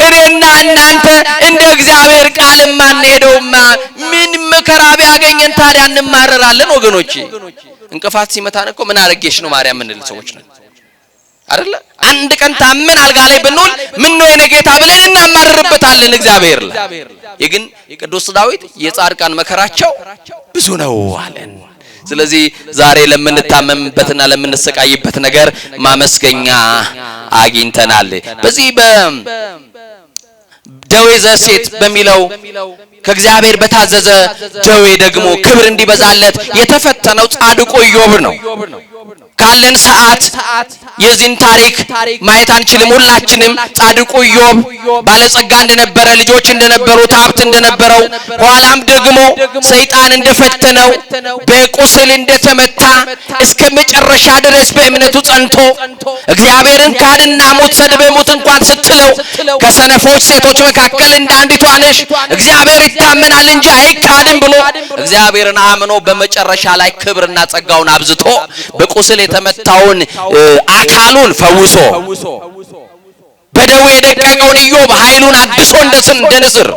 እኔና እናንተ እንደ እግዚአብሔር ቃል ማንሄደውማ ምን መከራ ቢያገኘን ታዲያ እንማረራለን ወገኖቼ? እንቅፋት ሲመታን እኮ ምን አረጋሽ ነው ማርያም ምን ልል ሰዎች ነን አይደለ? አንድ ቀን ታመን አልጋ ላይ ብንውል ምን ነው የኔ ጌታ ብለን እናማርርበታለን እግዚአብሔር ላይ። የግን ቅዱስ ዳዊት የጻድቃን መከራቸው ብዙ ነው አለን። ስለዚህ ዛሬ ለምንታመምበትና ለምንሰቃይበት ነገር ማመስገኛ አግኝተናል። በዚህ ደዌ ዘሴት በሚለው ከእግዚአብሔር በታዘዘ ደዌ ደግሞ ክብር እንዲበዛለት የተፈተነው ጻድቁ ኢዮብ ነው። ካለን ሰዓት የዚህን ታሪክ ማየት አንችልም። ሁላችንም ጻድቁ ኢዮብ ባለጸጋ እንደነበረ፣ ልጆች እንደነበሩት፣ ሀብት እንደነበረው፣ ኋላም ደግሞ ሰይጣን እንደፈተነው፣ በቁስል እንደተመታ እስከ መጨረሻ ድረስ በእምነቱ ጸንቶ እግዚአብሔርን ካድና ሙት ሰድበ ሙት እንኳን ስትለው ከሰነፎች ሴቶች መካከል እንዳንዲቷ ነሽ፣ እግዚአብሔር ይታመናል እንጂ አይካድም ብሎ እግዚአብሔርን አምኖ በመጨረሻ ላይ ክብርና ጸጋውን አብዝቶ በቁስል የተመታውን አካሉን ፈውሶ በደዌ የደቀቀውን ኢዮብ ኃይሉን አድሶ እንደ ንስር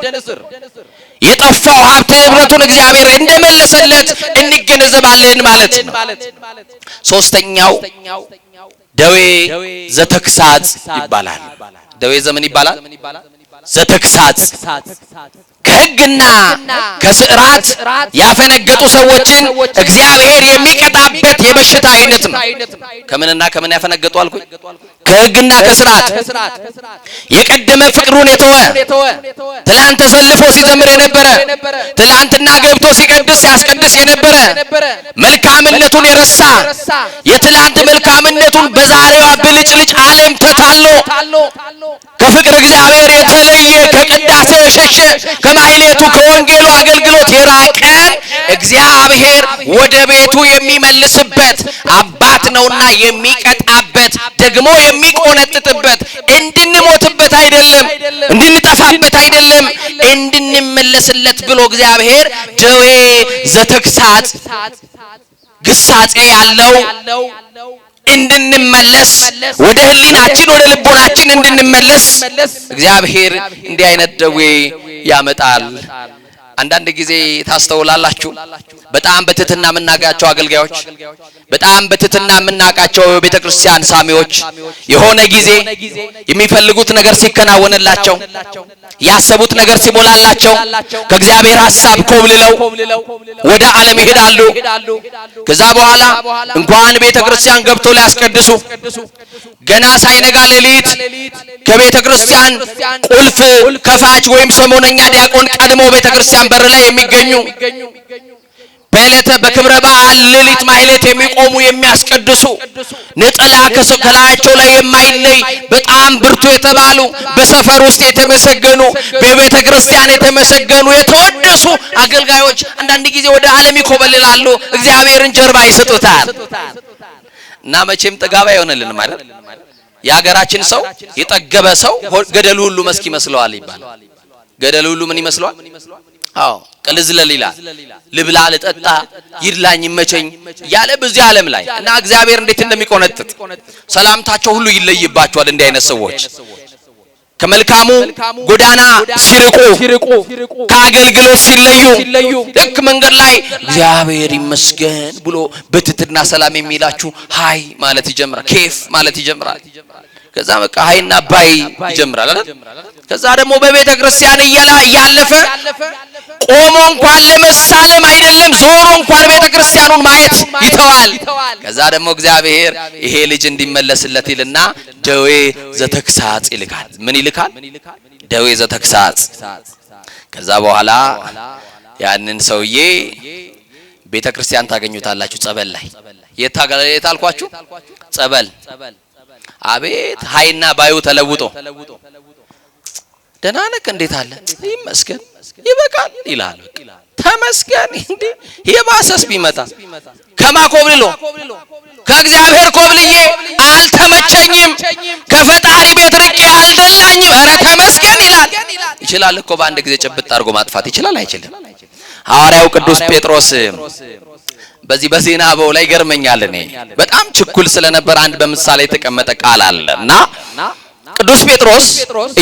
የጠፋው ሀብት ንብረቱን እግዚአብሔር እንደመለሰለት እንገነዘባለን ማለት ነው። ሶስተኛው ደዌ ዘተክሳጽ ይባላል። ደዌ ዘመን ይባላል ዘተክሳጽ ከሕግና ከሥርዓት ያፈነገጡ ሰዎችን እግዚአብሔር የሚቀጣበት የበሽታ አይነት ነው። ከምንና ከምን ያፈነገጡ አልኩኝ? ከሕግና ከሥርዓት የቀደመ ፍቅሩን የተወ ትላንት ተሰልፎ ሲዘምር የነበረ ትላንትና ገብቶ ሲቀድስ ሲያስቀድስ የነበረ መልካምነቱን የረሳ የትላንት መልካምነቱን በዛሬዋ ብልጭልጭ ዓለም ተታሎ ከፍቅር እግዚአብሔር የተለየ ከቅዳሴ የሸሸ ከማይሌቱ ከወንጌሉ አገልግሎት የራቀ እግዚአብሔር ወደ ቤቱ የሚመልስበት አባት ነውና የሚቀጣበት ደግሞ የሚቆነጥጥበት እንድንሞትበት አይደለም እንድንጠፋበት አይደለም እንድንመለስለት ብሎ እግዚአብሔር ደዌ ዘተክሳጽ ግሳጼ ያለው እንድንመለስ ወደ ህሊናችን ወደ ልቦናችን እንድንመለስ እግዚአብሔር እንዲህ አይነት ደዌ ያመጣል። አንዳንድ ጊዜ ታስተውላላችሁ በጣም በትህትና የምናጋቸው አገልጋዮች በጣም በትህትና የምናቃቸው ቤተክርስቲያን ሳሚዎች የሆነ ጊዜ የሚፈልጉት ነገር ሲከናወንላቸው ያሰቡት ነገር ሲሞላላቸው ከእግዚአብሔር ሐሳብ ኮብልለው ወደ ዓለም ይሄዳሉ። ከዛ በኋላ እንኳን ቤተክርስቲያን ገብቶ ሊያስቀድሱ ገና ሳይነጋ ሌሊት ከቤተክርስቲያን ቁልፍ ከፋች ወይም ሰሞነኛ ዲያቆን ቀድሞ ቤተክርስቲያን በር ላይ የሚገኙ በዕለተ በክብረ በዓል ሌሊት ማህሌት የሚቆሙ የሚያስቀድሱ ነጠላ ከላያቸው ላይ የማይለይ በጣም ብርቱ የተባሉ በሰፈር ውስጥ የተመሰገኑ በቤተ ክርስቲያን የተመሰገኑ የተወደሱ አገልጋዮች አንዳንድ ጊዜ ወደ ዓለም ይኮበልላሉ። እግዚአብሔርን ጀርባ ይሰጡታል እና መቼም ጥጋባ ይሆንልን ማለት የሀገራችን ሰው የጠገበ ሰው ገደሉ ሁሉ መስክ ይመስለዋል ይባላል። ገደሉ ሁሉ ምን ይመስለዋል? አዎ ቅልዝለል ይላል። ልብላ ልጠጣ ይድላኝ ይመቸኝ ያለ በዚህ ዓለም ላይ እና እግዚአብሔር እንዴት እንደሚቆነጥጥ ሰላምታቸው ሁሉ ይለይባቸዋል። እንዲህ አይነት ሰዎች ከመልካሙ ጎዳና ሲርቁ ከአገልግሎት ሲለዩ ልክ መንገድ ላይ እግዚአብሔር ይመስገን ብሎ በትህትና ሰላም የሚላችሁ ሃይ ማለት ይጀምራል። ኬፍ ማለት ይጀምራል። ከዛ በቃ ሃይና ባይ ይጀምራል አይደል? ከዛ ደግሞ በቤተ ክርስቲያን እያለፈ ቆሞ እንኳን ለመሳለም አይደለም ዞሮ እንኳን ቤተክርስቲያኑን ማየት ይተዋል። ከዛ ደግሞ እግዚአብሔር ይሄ ልጅ እንዲመለስለት ይልና ደዌ ዘተክሳጽ ይልካል። ምን ይልካል? ደዌ ዘተክሳጽ። ከዛ በኋላ ያንን ሰውዬ ቤተክርስቲያን ታገኙታላችሁ ጸበል ላይ የታልኳችሁ ጸበል። አቤት ሃይና ባዩ ተለውጦ ደህና ነህ እንዴት አለ ይመስገን ይበቃል ይላል። ተመስገን እንዴ የባሰስ ቢመጣ ከማኮብልሎ ከእግዚአብሔር ኮብልዬ አልተመቸኝም ከፈጣሪ ቤት ርቄ አልደላኝም ኧረ ተመስገን ይላል። ይችላል እኮ በአንድ ጊዜ ጭብጥ አድርጎ ማጥፋት ይችላል አይችልም? ሐዋርያው ቅዱስ ጴጥሮስ በዚህ በዜና አበው ላይ ገርመኛል። እኔ በጣም ችኩል ስለነበር አንድ በምሳሌ የተቀመጠ ቃል አለና ቅዱስ ጴጥሮስ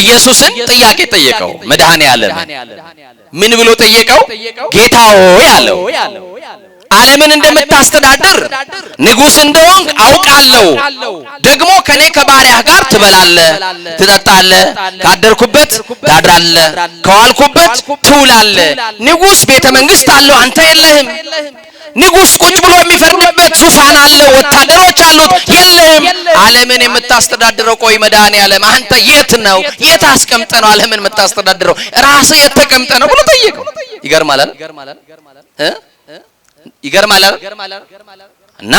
ኢየሱስን ጥያቄ ጠየቀው። መድኃኔዓለም ምን ብሎ ጠየቀው? ጌታ ሆይ አለው ዓለምን እንደምታስተዳድር ንጉስ እንደሆንክ አውቃለሁ። ደግሞ ከኔ ከባሪያህ ጋር ትበላለህ፣ ትጠጣለህ፣ ካደርኩበት ታድራለህ፣ ከዋልኩበት ትውላለህ። ንጉስ ቤተ መንግስት አለው፣ አንተ የለህም። ንጉስ ቁጭ ብሎ የሚፈርድበት ዙፋን አለው፣ ወታደሮች አሉት፣ የለህም። ዓለምን የምታስተዳድረው ቆይ መድኃኔዓለም አንተ የት ነው? የት አስቀምጠ ነው ዓለምን የምታስተዳድረው? ራስህ የት ተቀምጠ ነው ብሎ ጠየቀው። ይገርማል ይገርማል። እና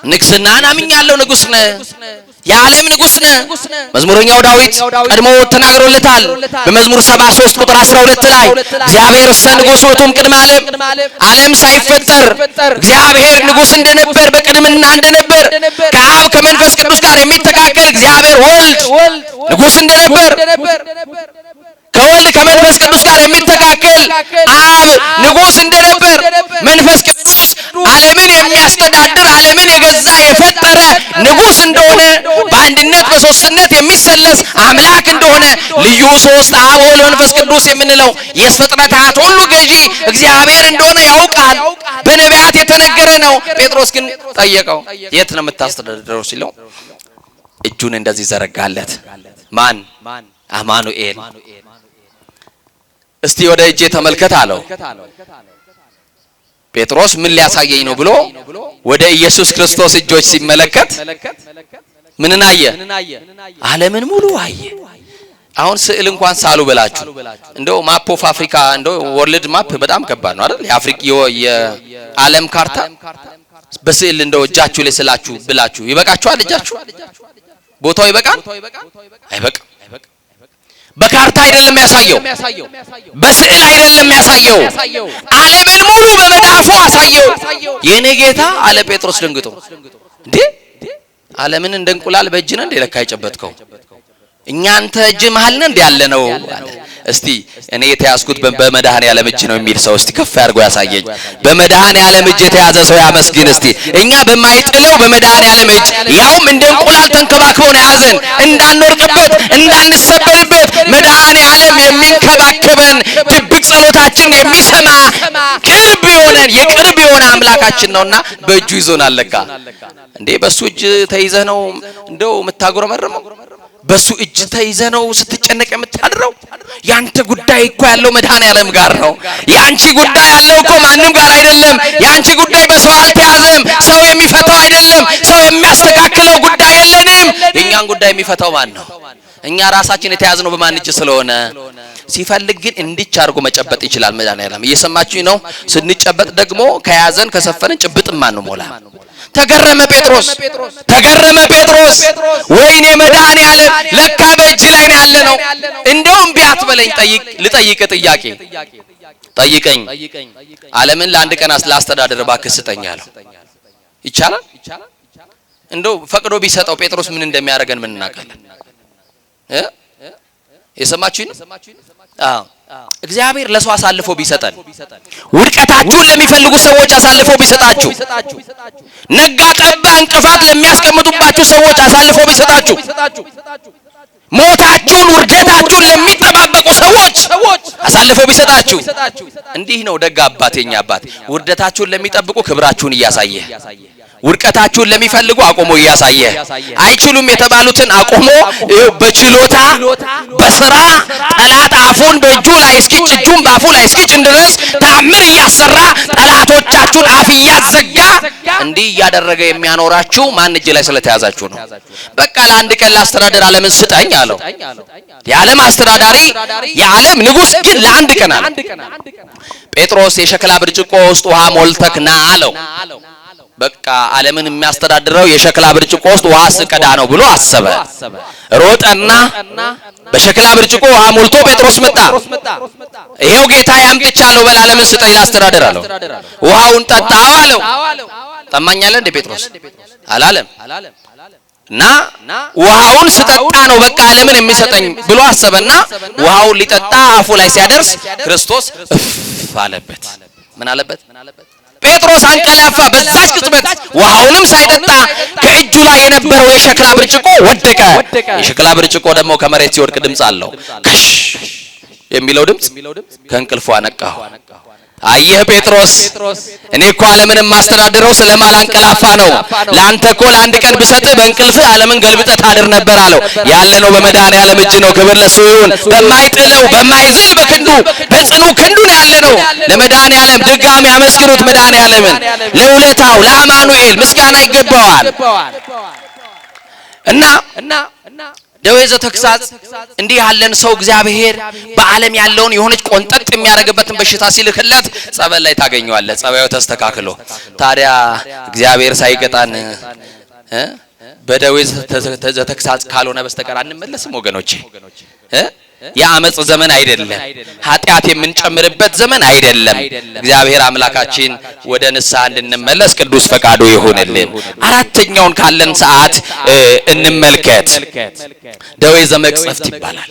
ንግስናን አምኛለሁ፣ ንጉስ ነህ፣ የዓለም ንጉስ ነህ። መዝሙረኛው ዳዊት ቀድሞ ተናግሮለታል በመዝሙር 73 ቁጥር 12 ላይ እግዚአብሔር ንጉስ ውእቱም ቅድመ ዓለም ሳይፈጠር እግዚአብሔር ንጉስ እንደነበር በቅድምና እንደነበር ከአብ ከመንፈስ ቅዱስ ጋር የሚተካከል እግዚአብሔር ወልድ ንጉስ እንደነበር ከወልድ ከመንፈስ ቅዱስ ጋር የሚተካከል አብ ንጉስ እንደነበር መንፈስ ቅዱስ ዓለምን የሚያስተዳድር ዓለምን የገዛ የፈጠረ ንጉስ እንደሆነ በአንድነት በሶስትነት የሚሰለስ አምላክ እንደሆነ ልዩ ሶስት አብ ወልድ መንፈስ ቅዱስ የምንለው የፍጥረታት ሁሉ ገዢ እግዚአብሔር እንደሆነ ያውቃል። በነቢያት የተነገረ ነው። ጴጥሮስ ግን ጠየቀው የት ነው የምታስተዳድረው ሲለው እጁን እንደዚህ ዘረጋለት። ማን? አማኑኤል። እስቲ ወደ እጄ ተመልከት አለው። ጴጥሮስ ምን ሊያሳየኝ ነው ብሎ ወደ ኢየሱስ ክርስቶስ እጆች ሲመለከት ምንን አየ? ዓለምን ሙሉ አየ። አሁን ስዕል እንኳን ሳሉ ብላችሁ እንደው ማፕ ኦፍ አፍሪካ እንደው ወርልድ ማፕ በጣም ከባድ ነው አይደል? የአፍሪካ የዓለም ካርታ በስዕል እንደው እጃችሁ ላይ ስላችሁ ብላችሁ ይበቃችኋል? እጃችሁ ቦታው ይበቃል? አይበቃም። በካርታ አይደለም ያሳየው፣ በስዕል አይደለም ያሳየው፣ ዓለምን ሙሉ በመዳፉ አሳየው። የኔ ጌታ አለ ጴጥሮስ ደንግጦ። እንዴ ዓለምን እንደ እንቁላል በእጅ ነው እንደ ለካ የጨበጥከው? እኛ አንተ እጅ መሃል ነው እንደ ያለ ነው አለ። እስቲ እኔ የተያዝኩት በመድኃኔዓለም እጅ ነው የሚል ሰው እስቲ ከፍ ያርጎ ያሳየኝ። በመድኃኔዓለም እጅ የተያዘ ሰው ያመስግን እስቲ። እኛ በማይጥለው በመድኃኔዓለም እጅ ያውም እንደ እንቁላል ተንከባክቦ ነው ያዘን፣ እንዳንወርቅበት እንዳንሰበርበት መድኃኔዓለም የሚንከባከበን ድብቅ ጸሎታችን የሚሰማ ቅርብ የሆነን የቅርብ የሆነ አምላካችን ነውና በእጁ ይዞናል። ለካ እንዴ በሱ እጅ ተይዘህ ነው እንደው የምታጎረመረመው? በሱ እጅ ተይዘህ ነው ስትጨነቅ የምታድረው? ያንተ ጉዳይ እኮ ያለው መድኃኔዓለም ጋር ነው። ያንቺ ጉዳይ ያለው እኮ ማንም ጋር አይደለም። ያንቺ ጉዳይ በሰው አልተያዘም። ሰው የሚፈታው አይደለም። ሰው የሚያስተካክለው ጉዳይ የለንም። የኛን ጉዳይ የሚፈታው ማን ነው? እኛ ራሳችን የተያዝነው በማን እጅ ስለሆነ ሲፈልግ ግን እንዲች አድርጎ መጨበጥ ይችላል መድኃኔዓለም። እየሰማችሁኝ ነው? ስንጨበጥ ደግሞ ከያዘን ከሰፈንን ጭብጥም ማን ነው ሞላ። ተገረመ ጴጥሮስ፣ ተገረመ ጴጥሮስ። ወይኔ መድኃኔዓለም ለካ በእጅ ላይ ነው ያለ ነው። እንደውም ቢያት በለኝ ልጠይቅ ጥያቄ ጠይቀኝ። ዓለምን ለአንድ ቀን ላስተዳድር እባክህ ስጠኝ አለው። ይቻላል? እንደው ፈቅዶ ቢሰጠው ጴጥሮስ ምን እንደሚያደርገን ምን እናውቃለን? የሰማችሁኝ? አዎ እግዚአብሔር ለሰው አሳልፎ ቢሰጠን፣ ውድቀታችሁን ለሚፈልጉ ሰዎች አሳልፎ ቢሰጣችሁ፣ ነጋ ጠባ እንቅፋት ለሚያስቀምጡባችሁ ሰዎች አሳልፎ ቢሰጣችሁ፣ ሞታችሁን ውርደታችሁን ለሚጠባበቁ ሰዎች አሳልፎ ቢሰጣችሁ፣ እንዲህ ነው ደግ አባት የኛ አባት። ውርደታችሁን ለሚጠብቁ ክብራችሁን እያሳየ፣ ውድቀታችሁን ለሚፈልጉ አቆሞ ያሳየ አይችሉም የተባሉትን አቆሞ በችሎታ በስራ ጠላት አፉን በእጁ ላይ እስኪጭ እጁን ባፉ ላይ እስኪጭ ድረስ ተአምር ያሰራ ጠላቶቻችሁን አፍ ያዘጋ እንዲህ ያደረገ የሚያኖራችሁ ማን እጅ ላይ ስለተያዛችሁ ነው። በቃ ለአንድ ቀን ላስተዳደር ዓለምን ስጠኝ አለው። የዓለም አስተዳዳሪ የዓለም ንጉስ ግን ለአንድ ቀን አለ። ጴጥሮስ የሸክላ ብርጭቆ ውስጥ ውሃ ሞልተክና አለው። በቃ ዓለምን የሚያስተዳድረው የሸክላ ብርጭቆ ውስጥ ውሃ ስቀዳ ነው ብሎ አሰበ። ሮጠና በሸክላ ብርጭቆ ውሃ ሞልቶ ጴጥሮስ መጣ። ይሄው ጌታ ያምጥቻለሁ በል ዓለምን ስጠኝ ላስተዳድር አለው። ውሃውን ጠጣው አለው። ጠማኛለ እንደ ጴጥሮስ አላለም። እና ውሃውን ስጠጣ ነው በቃ ዓለምን የሚሰጠኝ ብሎ አሰበና ውሃውን ሊጠጣ አፉ ላይ ሲያደርስ ክርስቶስ አለበት። ምን አለበት? ጴጥሮስ አንቀላፋ። በዛች ቅጽበት ውሃውንም ሳይጠጣ ከእጁ ላይ የነበረው የሸክላ ብርጭቆ ወደቀ። የሸክላ ብርጭቆ ደግሞ ከመሬት ሲወድቅ ድምጽ አለው። ከሽ የሚለው ድምጽ ከእንቅልፉ አነቃው። አየህ ጴጥሮስ እኔ እኮ ዓለምን ማስተዳድረው ስለማላንቀላፋ ነው። ላንተ እኮ ለአንድ ቀን ብሰጥ በእንቅልፍ ዓለምን ገልብጠህ ታድር ነበር አለው። ያለነው በመድኃኔዓለም እጅ ነው። ክብር ለሱ ይሁን። በማይጥለው በማይዝል በክንዱ በጽኑ ክንዱ ነው ያለነው። ለመድኃኔዓለም ድጋሚ አመስግኑት መድኃኔዓለምን። ለውለታው ለአማኑኤል ምስጋና ይገባዋል። እና ደዌ ዘተክሳጽ እንዲህ ያለን ሰው እግዚአብሔር በዓለም ያለውን የሆነች ቆንጠጥ የሚያረግበትን በሽታ ሲልክለት ጸበል ላይ ታገኘዋለህ። ጸባዩ ተስተካክሎ ታዲያ እግዚአብሔር ሳይቀጣን በደዌ ዘተክሳጽ ካልሆነ በስተቀር አንመለስም ወገኖቼ። የአመጽ ዘመን አይደለም። ኃጢአት የምንጨምርበት ዘመን አይደለም። እግዚአብሔር አምላካችን ወደ ንስሐ እንድንመለስ ቅዱስ ፈቃዱ ይሁንልን። አራተኛውን ካለን ሰዓት እንመልከት። ደዌ ዘመቅጸፍት ይባላል።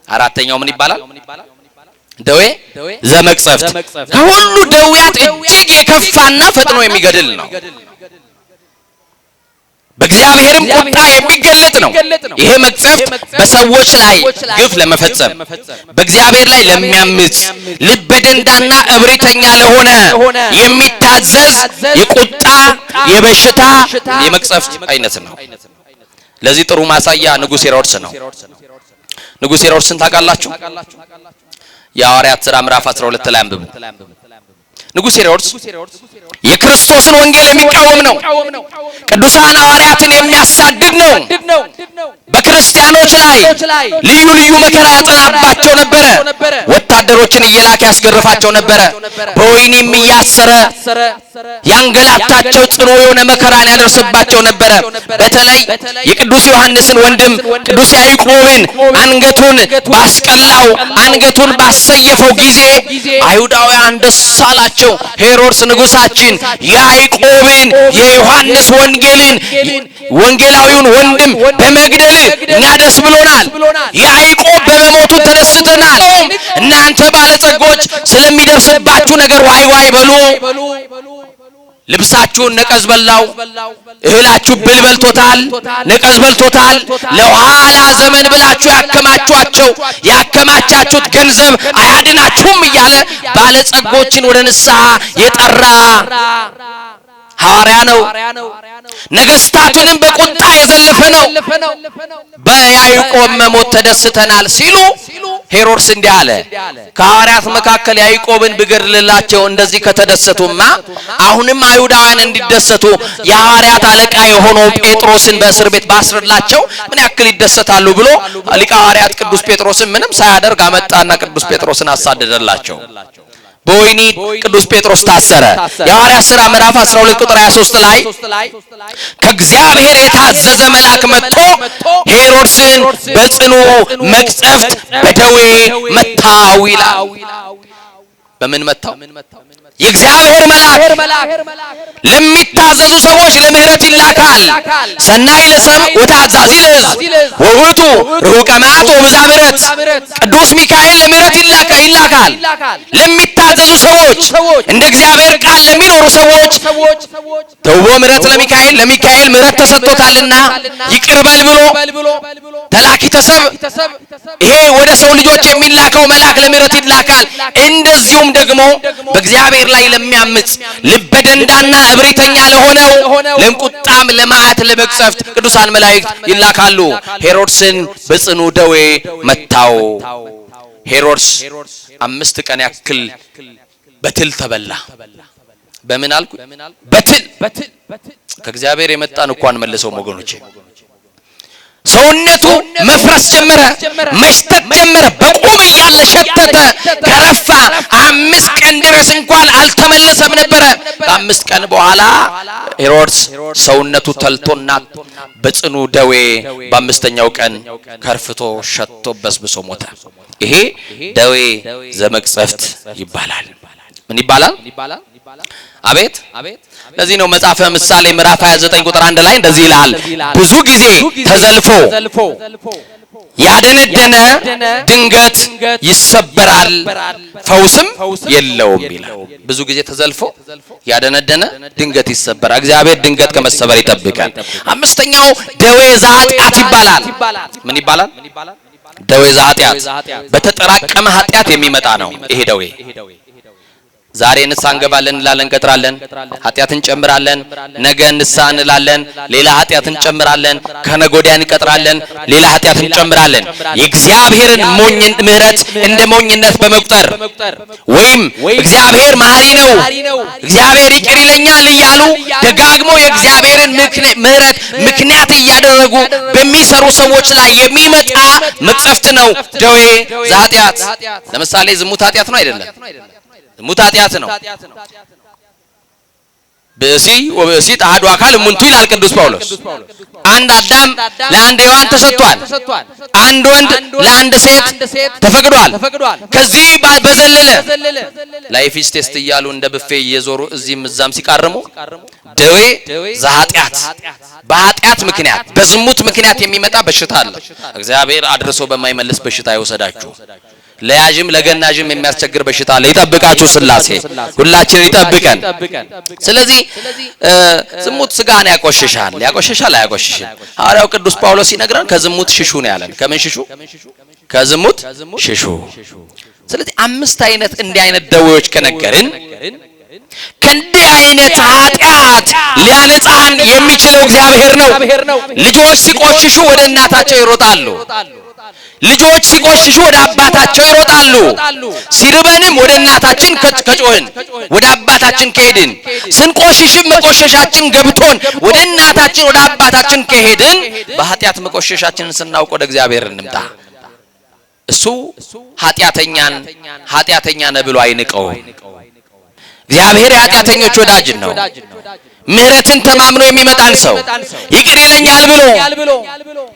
አራተኛው ምን ይባላል? ደዌ ዘመቅጸፍት ከሁሉ ደዌያት እጅግ የከፋና ፈጥኖ የሚገድል ነው። በእግዚአብሔርም ቁጣ የሚገለጥ ነው። ይሄ መቅጸፍት በሰዎች ላይ ግፍ ለመፈጸም በእግዚአብሔር ላይ ለሚያምጽ ልበ ደንዳና እብሪተኛ ለሆነ የሚታዘዝ የቁጣ የበሽታ የመቅጸፍት አይነት ነው። ለዚህ ጥሩ ማሳያ ንጉሥ ሄሮድስ ነው። ንጉሥ ሄሮድስን ታውቃላችሁ? የሐዋርያት ሥራ ምዕራፍ 12 ላይ አንብቡ። ንጉሥ ሄሮድስ የክርስቶስን ወንጌል የሚቃወም ነው። ቅዱሳን ሐዋርያትን የሚያሳድድ ነው። በክርስቲያኖች ላይ ልዩ ልዩ መከራ ያጸናባቸው ነበረ። ወታደሮችን እየላከ ያስገርፋቸው ነበረ። በወህኒም እያሰረ ያንገላታቸው ጽኑ የሆነ መከራን ያደርስባቸው ነበረ። በተለይ የቅዱስ ዮሐንስን ወንድም ቅዱስ ያዕቆብን አንገቱን ባስቀላው አንገቱን ባሰየፈው ጊዜ አይሁዳውያን ደስ አላቸው። ሄሮድስ ንጉሳችን ያዕቆብን የዮሐንስ ወንጌላዊውን ወንድም በመግደል እኛ ደስ ብሎናል። ያዕቆብ በመሞቱ ተደስተናል። እናንተ ባለጸጎች ስለሚደርስባችሁ ነገር ዋይ ዋይ በሉ። ልብሳችሁን ነቀዝ በላው፣ እህላችሁ ብል በልቶታል፣ ነቀዝ በልቶታል። ለኋላ ዘመን ብላችሁ ያከማቻችሁት ገንዘብ አያድናችሁም እያለ ባለጸጎችን ወደ ንስሐ የጠራ ሐዋርያ ነው። ነገስታቱንም በቁጣ የዘለፈ ነው። በያዕቆብ መሞት ተደስተናል ሲሉ ሄሮድስ እንዲህ አለ፣ ከሐዋርያት መካከል ያዕቆብን ብገድልላቸው እንደዚህ ከተደሰቱማ አሁንም አይሁዳውያን እንዲደሰቱ የሐዋርያት አለቃ የሆነው ጴጥሮስን በእስር ቤት ባስርላቸው ምን ያክል ይደሰታሉ ብሎ ሊቀ ሐዋርያት ቅዱስ ጴጥሮስን ምንም ሳያደርግ አመጣና ቅዱስ ጴጥሮስን አሳደደላቸው። በወህኒ ቅዱስ ጴጥሮስ ታሰረ። የሐዋርያት ሥራ ምዕራፍ 12 ቁጥር 23 ላይ ከእግዚአብሔር የታዘዘ መልአክ መጥቶ ሄሮድስን በጽኑ መቅጸፍት በደዌ መታው ይላል። በምን መታው? የእግዚአብሔር መልአክ ለሚታዘዙ ሰዎች ለምህረት ይላካል። ሰናይ ለሰብእ ወታዛዚ ለሕዝብ ወውእቱ ርሑቀ መዓት ወብዛ ምሕረት። ቅዱስ ሚካኤል ለምህረት ይላካል። ለሚታዘዙ ሰዎች እንደ እግዚአብሔር ቃል ለሚኖሩ ሰዎች ተውቦ ምሕረት ለሚካኤል ምሕረት ተሰጥቶታልና ይቅር በል ብሎ ተላኪ ተሰብ ይሄ ወደ ሰው ልጆች የሚላከው መልአክ ለምህረት ይላካል። እንደዚሁም ደግሞ በእግዚአብሔር ላይ ለሚያምጽ ልበደንዳና እብሪተኛ ለሆነው ለንቁጣም ለማዓት ለመቅሰፍት ቅዱሳን መላእክት ይላካሉ። ሄሮድስን በጽኑ ደዌ መታው። ሄሮድስ 5 ቀን ያክል በትል ተበላ። በምን አልኩ? በትል ከእግዚአብሔር የመጣን እንኳን መልሰው ወገኖቼ ሰውነቱ መፍረስ ጀመረ፣ መሽተት ጀመረ። በቆመ ያለ ሸተተ፣ ከረፋ 5 ቀን ድረስ እንኳን አልተመለሰም ነበር። ከ5 ቀን በኋላ ሄሮድስ ሰውነቱ ተልቶና በጽኑ ደዌ በ5ኛው ቀን ከርፍቶ ሸቶ በስብሶ ሞተ። ይሄ ደዌ ዘመቅሰፍት ይባላል። ምን ይባላል? አቤት ለዚህ ነው መጽሐፈ ምሳሌ ምዕራፍ 29 ቁጥር 1 ላይ እንደዚህ ይላል፣ ብዙ ጊዜ ተዘልፎ ያደነደነ ድንገት ይሰበራል ፈውስም የለውም ይላል። ብዙ ጊዜ ተዘልፎ ያደነደነ ድንገት ይሰበራል። እግዚአብሔር ድንገት ከመሰበር ይጠብቃል። 5ኛው ደዌ ዘኃጢአት ይባላል። ምን ይባላል? ደዌ ዘኃጢአት በተጠራቀመ ኃጢአት የሚመጣ ነው ይሄ ደዌ። ዛሬ ንስሐ እንገባለን እንላለን፣ እንቀጥራለን፣ ኃጢአትን እንጨምራለን። ነገ ንስሐ እንላለን፣ ሌላ ኃጢአትን እንጨምራለን። ከነገ ወዲያ እንቀጥራለን፣ ሌላ ኃጢአትን እንጨምራለን። የእግዚአብሔርን ምሕረት እንደ ሞኝነት በመቁጠር ወይም እግዚአብሔር መሐሪ ነው፣ እግዚአብሔር ይቅር ይለኛል እያሉ ደጋግሞ የእግዚአብሔርን ምሕረት ምክንያት እያደረጉ በሚሰሩ ሰዎች ላይ የሚመጣ መቅሰፍት ነው ደዌ ዘኃጢአት። ለምሳሌ ዝሙት ኃጢአት ነው አይደለም? ዝሙት ኃጢአት ነው። ብእሲ ወብእሲት አሐዱ አካል እሙንቱ ይላል ቅዱስ ጳውሎስ። አንድ አዳም ለአንድ ሔዋን ተሰጥቷል። አንድ ወንድ ለአንድ ሴት ተፈቅዷል። ከዚህ በዘለለ ላይፍ ኢዝ ቴስት እያሉ እንደ ብፌ እየዞሩ እዚህም እዛም ሲቃርሙ ደዌ ዘኃጢአት በኃጢአት ምክንያት በዝሙት ምክንያት የሚመጣ በሽታ አለ። እግዚአብሔር አድርሶ በማይመልስ በሽታ ይወሰዳችሁ። ለያጅም ለገናጅም የሚያስቸግር በሽታ አለ። ይጠብቃችሁ ስላሴ ሁላችንን ይጠብቀን። ስለዚህ ዝሙት ስጋን ያቆሽሻል። ያቆሽሻል አያቆሽሽም? ሐዋርያው ቅዱስ ጳውሎስ ሲነግረን ከዝሙት ሽሹ ነው ያለን። ከምን ሽሹ? ከዝሙት ሽሹ። ስለዚህ 5 አይነት እንዲህ አይነት ደዌዎች ከነገርን ከእንዲህ አይነት ኃጢአት ሊያነጻን የሚችለው እግዚአብሔር ነው። ልጆች ሲቆሽሹ ወደ እናታቸው ይሮጣሉ። ልጆች ሲቆሽሹ ወደ አባታቸው ይሮጣሉ። ሲርበንም ወደ እናታችን ከጮህን ወደ አባታችን ከሄድን፣ ስንቆሽሽም መቆሸሻችን ገብቶን ወደ እናታችን ወደ አባታችን ከሄድን በኃጢአት መቆሸሻችንን ስናውቅ ወደ እግዚአብሔር እንምጣ። እሱ ኃጢአተኛ ነህ ብሎ አይንቀው። እግዚአብሔር የኃጢአተኞች ወዳጅ ነው። ምህረትን ተማምኖ የሚመጣን ሰው ይቅር ይለኛል ብሎ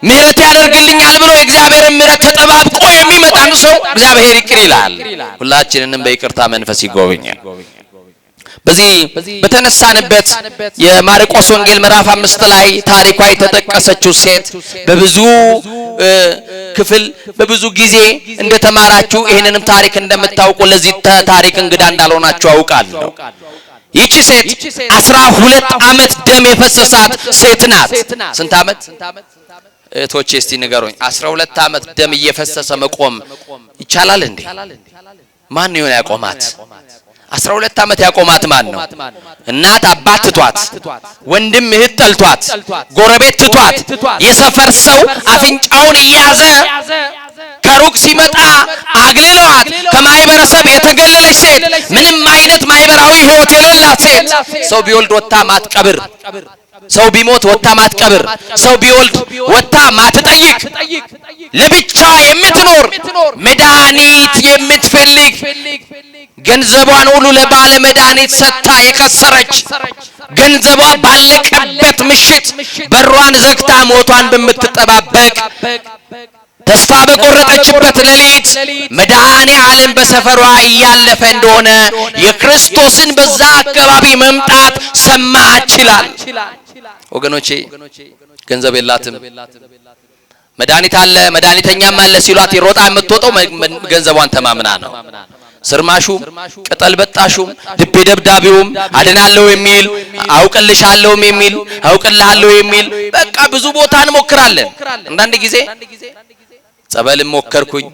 ምህረት ያደርግልኛል ብሎ የእግዚአብሔርን ምህረት ተጠባብቆ የሚመጣን ሰው እግዚአብሔር ይቅር ይላል። ሁላችንንም በይቅርታ መንፈስ ይጎበኛል። በዚህ በተነሳንበት የማርቆስ ወንጌል ምዕራፍ 5 ላይ ታሪኳ የተጠቀሰችው ሴት በብዙ ክፍል በብዙ ጊዜ እንደተማራችሁ ይሄንንም ታሪክ እንደምታውቁ ለዚህ ታሪክ እንግዳ እንዳልሆናችሁ አውቃለሁ። ይቺ ሴት 12 ዓመት ደም የፈሰሳት ሴት ናት። ስንት ዓመት? እህቶቼ እስቲ ንገሩኝ። 12 ዓመት ደም እየፈሰሰ መቆም ይቻላል እንዴ? ማን ነው ያቆማት? 12 ዓመት ያቆማት ማን ነው? እናት አባት ትቷት፣ ወንድም እህት ጠልቷት፣ ጎረቤት ትቷት፣ የሰፈር ሰው አፍንጫውን እያዘ ከሩቅ ሲመጣ አግልለዋት ከማይበረሰብ የተገለለች ሴት፣ ምንም አይነት ማይበራዊ ህይወት የሌላት ሴት፣ ሰው ቢወልድ ወጣ ማትቀብር፣ ሰው ቢሞት ወጣ ማትቀብር፣ ሰው ቢወልድ ወጣ ማትጠይቅ፣ ለብቻ የምትኖር መድኃኒት የምትፈልግ ገንዘቧን ሁሉ ለባለ መድኃኒት ሰጥታ የከሰረች፣ ገንዘቧ ባለቀበት ምሽት በሯን ዘግታ ሞቷን በምትጠባበቅ፣ ተስፋ በቆረጠችበት ሌሊት መድኃኔ ዓለም በሰፈሯ እያለፈ እንደሆነ የክርስቶስን በዛ አካባቢ መምጣት ሰማች ይላል። ወገኖቼ ገንዘብ የላትም፣ መድኃኒት አለ መድኃኒተኛም አለ ሲሏት ይሮጣ የምትወጣው ገንዘቧን ተማምና ነው። ስርማሹም ቅጠል በጣሹም ድቤ ደብዳቤውም አድናለሁ የሚል አውቅልሻለሁም የሚል አውቅልሃለሁ የሚል በቃ ብዙ ቦታ እንሞክራለን። አንዳንድ ጊዜ ጸበልም ሞከርኩኝ፣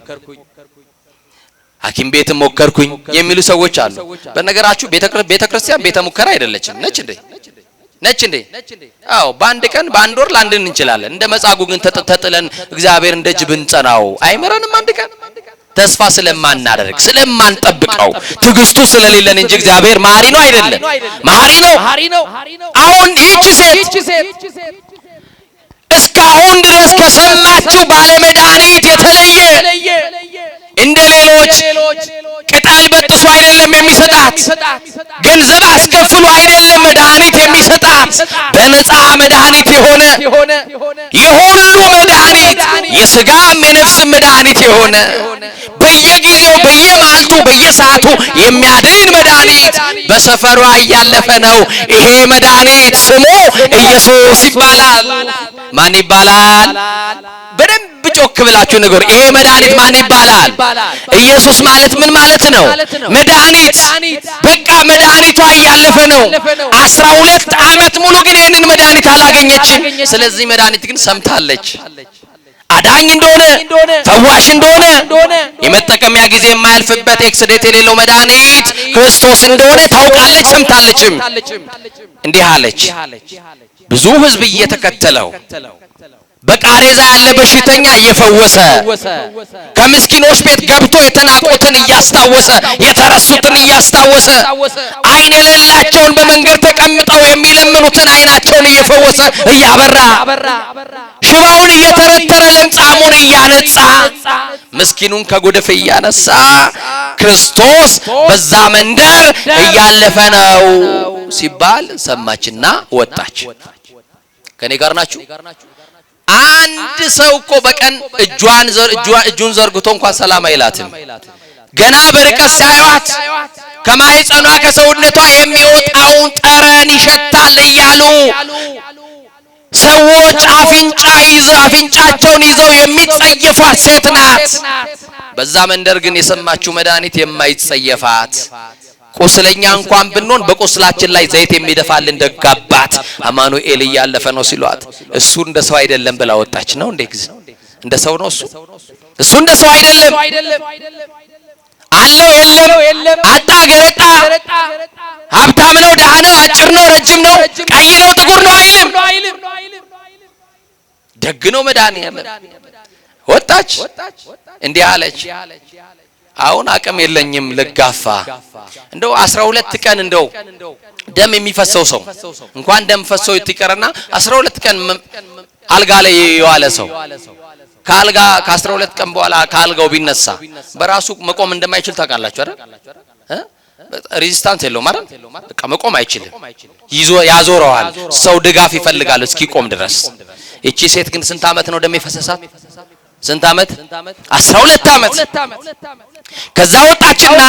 ሐኪም ቤት ሞከርኩኝ የሚሉ ሰዎች አሉ። በነገራችሁ ቤተክርስቲያን ቤተ ሙከራ አይደለችም። ነች እንዴ? አዎ በአንድ ቀን በአንድ ወር ላንድን እንችላለን። እንደ መጻጉዕ ግን ተጥለን እግዚአብሔር እንደ ጅብ እንጸናው አይመረንም። አንድ ቀን ተስፋ ስለማናደርግ ስለማንጠብቀው ትግስቱ ስለሌለን እንጂ እግዚአብሔር መሐሪ ነው አይደለም? መሐሪ ነው። አሁን ይህች ሴት እስካሁን ድረስ ከሰማችሁ ባለመድኃኒት የተለየ እንደ ሌሎች ቅጠል በጥሶ አይደለም የሚሰጣት፣ ገንዘብ አስከፍሎ አይደለም መድኃኒት የሚሰጣት፣ በነፃ መድኃኒት የሆነ የሁሉ መድኃኒት የሥጋም የነፍስም መድኃኒት የሆነ በየጊዜው በየማልቱ በየሰዓቱ የሚያድን መድኃኒት በሰፈሯ እያለፈ ነው። ይሄ መድኃኒት ስሙ ኢየሱስ ይባላል። ማን ይባላል? በደንብ ጮክ ብላችሁ ንገሩ። ይሄ መድኃኒት ማን ይባላል? ኢየሱስ ማለት ምን ማለት ነው? መድኃኒት። በቃ መድኃኒቷ እያለፈ ነው። 12 ዓመት ሙሉ ግን ይሄንን መድኃኒት አላገኘችም። ስለዚህ መድኃኒት ግን ሰምታለች። አዳኝ እንደሆነ ፈዋሽ እንደሆነ የመጠቀሚያ ጊዜ የማያልፍበት ኤክስዴት የሌለው መድኃኒት ክርስቶስ እንደሆነ ታውቃለች፣ ሰምታለችም። እንዲህ አለች። ብዙ ሕዝብ እየተከተለው በቃሬዛ ያለ በሽተኛ እየፈወሰ ከምስኪኖች ቤት ገብቶ የተናቁትን እያስታወሰ የተረሱትን እያስታወሰ ዓይን የሌላቸውን በመንገድ ተቀምጠው የሚለምኑትን ዓይናቸውን እየፈወሰ እያበራ ሽባውን እየተረተረ ለምጻሙን እያነጻ ምስኪኑን ከጉድፍ እያነሳ ክርስቶስ በዛ መንደር እያለፈ ነው ሲባል ሰማችና ወጣች። ከኔ ጋር ናችሁ? አንድ ሰው እኮ በቀን እጁን ዘርግቶ እንኳን ሰላም አይላትም። ገና በርቀት ሲያዩት ከማህፀኗ ከሰውነቷ የሚወጣውን ጠረን ይሸታል እያሉ ሰዎች አፍንጫቸውን ይዘው የሚጸየፏት ሴት ናት። በዛ መንደር ግን የሰማችው መድኃኒት የማይጸየፋት ቁስለኛ እንኳን ብንሆን በቁስላችን ላይ ዘይት የሚደፋልን ደግ አባት አማኑኤል እያለፈ ነው ሲሏት እሱ እንደ ሰው አይደለም ብላ ወጣች። ነው እንዴ? እንደ ሰው ነው እሱ እንደ ሰው አይደለም። አለው የለም፣ አጣ ገረጣ፣ ሀብታም ነው ድሃ ነው፣ አጭር ነው ረጅም ነው፣ ቀይ ነው ጥቁር ነው አይልም። ደግ ነው መድኃኒዓለም። ወጣች እንዲህ አለች፣ አሁን አቅም የለኝም ልጋፋ። እንደው 12 ቀን እንደው ደም የሚፈሰው ሰው እንኳን ደም ፈሰው ይትቀርና 12 ቀን አልጋ ላይ የዋለ ሰው ካልጋ ከ12 ቀን በኋላ ካልጋው ቢነሳ በራሱ መቆም እንደማይችል ታውቃላችሁ አይደል? ሬዚስታንስ የለውም አይደል? በቃ መቆም አይችልም፣ ያዞረዋል። ሰው ድጋፍ ይፈልጋል እስኪቆም ድረስ። እቺ ሴት ግን ስንት ዓመት ነው ደም የፈሰሳት? ስንት ዓመት? 12 ዓመት። ከዛ ወጣችና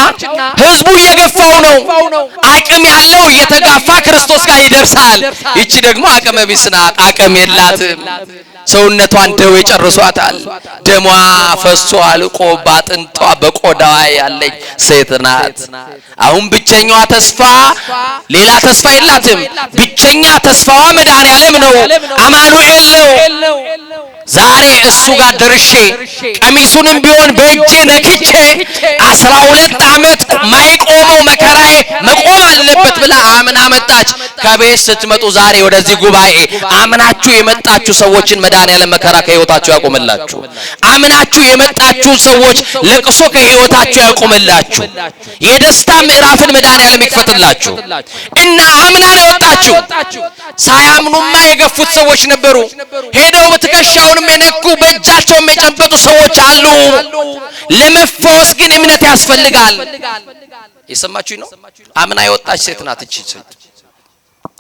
ህዝቡ እየገፋው ነው። አቅም ያለው እየተጋፋ ክርስቶስ ጋር ይደርሳል። እቺ ደግሞ አቅመ ቢስ ናት፣ አቅም የላትም። ሰውነቷን ደዌ ጨርሷታል። ደሟ ፈሶ አልቆ ባጥንቷ በቆዳዋ ያለች ሴት ናት። አሁን ብቸኛዋ ተስፋ ሌላ ተስፋ የላትም። ብቸኛ ተስፋዋ መድኃኒዓለም ነው፣ አማኑኤል ነው። ዛሬ እሱ ጋር ደርሼ ቀሚሱንም ቢሆን በእጄ ነክቼ 12 ዓመት ማይቆመው መከራዬ መቆም አለበት ብላ አምና መጣች። ከቤት ስትመጡ ዛሬ ወደዚህ ጉባኤ አምናችሁ የመጣችሁ ሰዎችን መድኃኒዓለም መከራ ከህይወታችሁ ያቆምላችሁ። አምናችሁ የመጣችሁ ሰዎች ለቅሶ ከህይወታችሁ ያቆምላችሁ። የደስታ ምዕራፍን መድኃኒዓለም ይክፈትላችሁ። እና አምና ነው የወጣችሁ። ሳያምኑማ የገፉት ሰዎች ነበሩ። ሄደው በትከሻውንም የነኩ በእጃቸውም የጨበጡ ሰዎች አሉ። ለመፈወስ ግን እምነት ያስፈልጋል። የሰማችሁኝ ነው? አምና የወጣች ሴት ናት እቺ ሴት።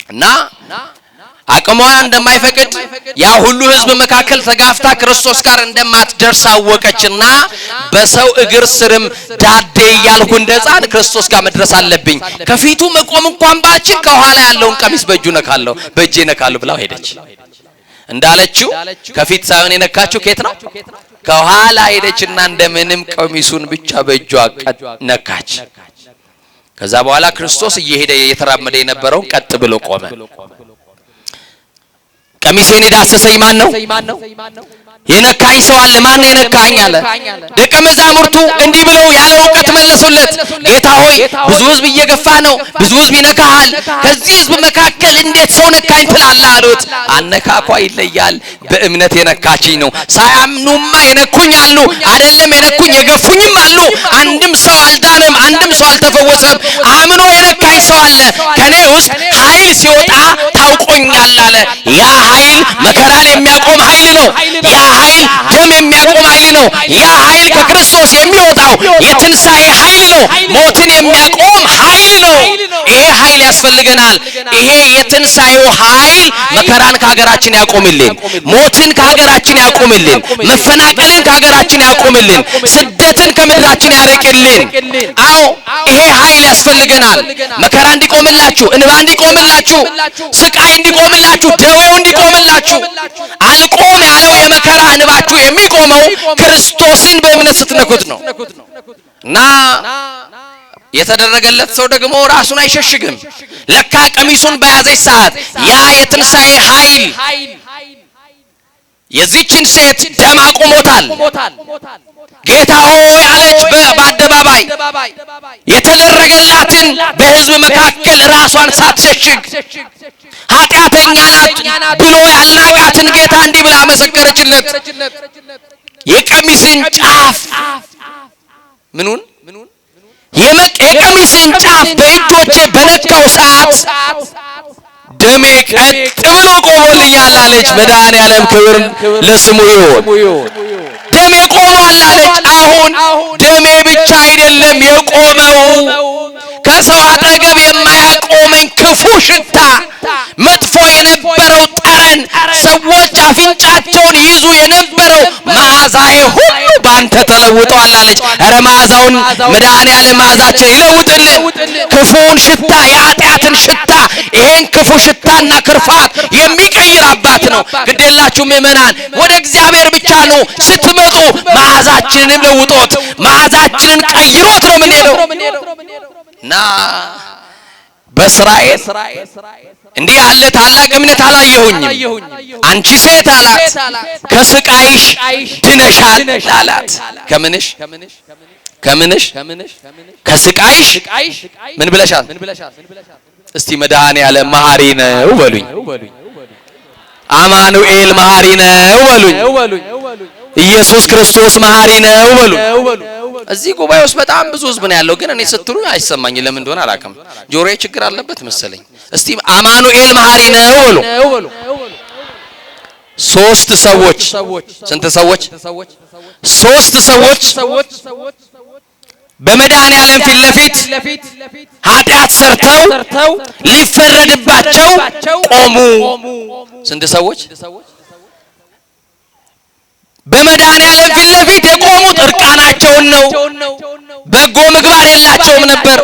እና አቅሟ እንደማይፈቅድ ያ ሁሉ ህዝብ መካከል ተጋፍታ ክርስቶስ ጋር እንደማትደርስ አወቀችና በሰው እግር ስርም ዳዴ እያልኩ እንደ ሕፃን ክርስቶስ ጋር መድረስ አለብኝ፣ ከፊቱ መቆም እንኳን ባልችል ከኋላ ያለውን ቀሚስ በእጄ ነካለሁ ብላ ሄደች። እንዳለችው ከፊት ሳይሆን የነካችው ከየት ነው? ከኋላ ሄደችና እንደምንም ቀሚሱን ብቻ በእጇ ነካች። ከዛ በኋላ ክርስቶስ እየሄደ እየተራመደ የነበረው ቀጥ ብሎ ቆመ። ቀሚሴን የዳሰሰኝ ማን ነው? የነካኝ ሰው አለ። ማን የነካኝ አለ። ደቀ መዛሙርቱ እንዲህ ብለው ያለ ዕውቀት መለሱለት። ጌታ ሆይ ብዙ ሕዝብ እየገፋ ነው፣ ብዙ ሕዝብ ይነካሃል። ከዚህ ሕዝብ መካከል እንዴት ሰው ነካኝ ትላለህ አሉት። አነካኳ ይለያል። በእምነት የነካችኝ ነው። ሳያምኑማ የነኩኝ አሉ። አይደለም የነኩኝ የገፉኝም አሉ። አንድም ሰው አልዳነም፣ አንድም ሰው አልተፈወሰም። አምኖ የነካኝ ሰው አለ። ከኔ ውስጥ ኃይል ሲወጣ ታውቆኛል አለ። ያ ኃይል መከራን የሚያቆም ኃይል ነው። ያ ኃይል ደም የሚያቆም ኃይል ነው። ያ ኃይል ከክርስቶስ የሚወጣው የትንሣኤ ኃይል ነው። ሞትን የሚያቆም ኃይል ነው። ይሄ ኃይል ያስፈልገናል። ይሄ የትንሣኤው ኃይል መከራን ከሀገራችን ያቆምልን፣ ሞትን ከሀገራችን ያቆምልን፣ መፈናቀልን ከሀገራችን ያቆምልን፣ ስደትን ከምድራችን ያርቅልን። አዎ ይሄ ኃይል ያስፈልገናል። መከራ እንዲቆምላችሁ፣ እንባ እንዲቆምላችሁ፣ ስቃይ እንዲቆምላችሁ፣ ደዌው እንዲቆምላችሁ። አልቆም ያለው የመከራ እንባችሁ የሚቆመው ክርስቶስን በእምነት ስትነኩት ነው። እና የተደረገለት ሰው ደግሞ ራሱን አይሸሽግም። ለካ ቀሚሱን በያዘች ሰዓት ያ የትንሣኤ ኃይል የዚችን ሴት ደም አቁሞታል። ጌታ ሆይ አለች በአደባባይ የተደረገላትን በሕዝብ መካከል ራሷን ሳትሸሽግ ኃጢአተኛ ናት ብሎ ያልናቃትን ጌታ እንዲህ ብላ መሰከረችለት። የቀሚስን ጫፍ ምኑን የቀሚስን ጫፍ በእጆቼ በነካው ሰዓት ደሜ ቀጥ ብሎ ቆሞልኛል አለች። መድኃኔዓለም ክብር ለስሙ ይሁን። ደሜ ቆሟል አለች። አሁን ደሜ ብቻ አይደለም የቆመው፣ ከሰው አጠገብ የማያቆመኝ ክፉ ሽታ፣ መጥፎ የነበረው ጠረን፣ ሰዎች አፍንጫቸውን ይዙ የነበረው መዓዛዬ ሁሉ ባንተ ተለውጧል አለች። ኧረ መዓዛውን መድኃኔዓለም መዓዛችን ይለውጥልን። ክፉውን ሽታ፣ የኃጢአትን ሽታ፣ ይሄን ክፉ ሽታና ክርፋት የሚቀይር አባት ነው። ግዴላችሁ ምእመናን፣ ወደ እግዚአብሔር ብቻ ነው ስትመጡ መዓዛችንን ለውጦት መዓዛችንን ቀይሮት ነው የምንሄደው። እና በእስራኤል እንዲህ ያለ ታላቅ እምነት አላየሁኝም። አንቺ ሴት አላት ከስቃይሽ ድነሻል አላት። ከምንሽ ከስቃይሽ ምን ብለሻል? እስቲ መድኃኔዓለም መሐሪ ነው በሉኝ። አማኑኤል መሐሪ ነው በሉኝ። ኢየሱስ ክርስቶስ መሐሪ ነው በሉኝ። እዚህ ጉባኤ ውስጥ በጣም ብዙ ህዝብ ነው ያለው፣ ግን እኔ ስትሉ አይሰማኝ። ለምን እንደሆነ አላውቅም። ጆሮዬ ችግር አለበት መሰለኝ። እስቲ አማኑኤል መሐሪ ነው በሉ። ሶስት ሰዎች ስንት ሰዎች? ሶስት ሰዎች በመድኃኔዓለም ፊት ለፊት ኃጢአት ሰርተው ሊፈረድባቸው ቆሙ። ስንት ሰዎች? በመድኃኔዓለም ፊት ለፊት የቆሙት እርቃናቸውን ነው። በጎ ምግባር የላቸውም ነበር።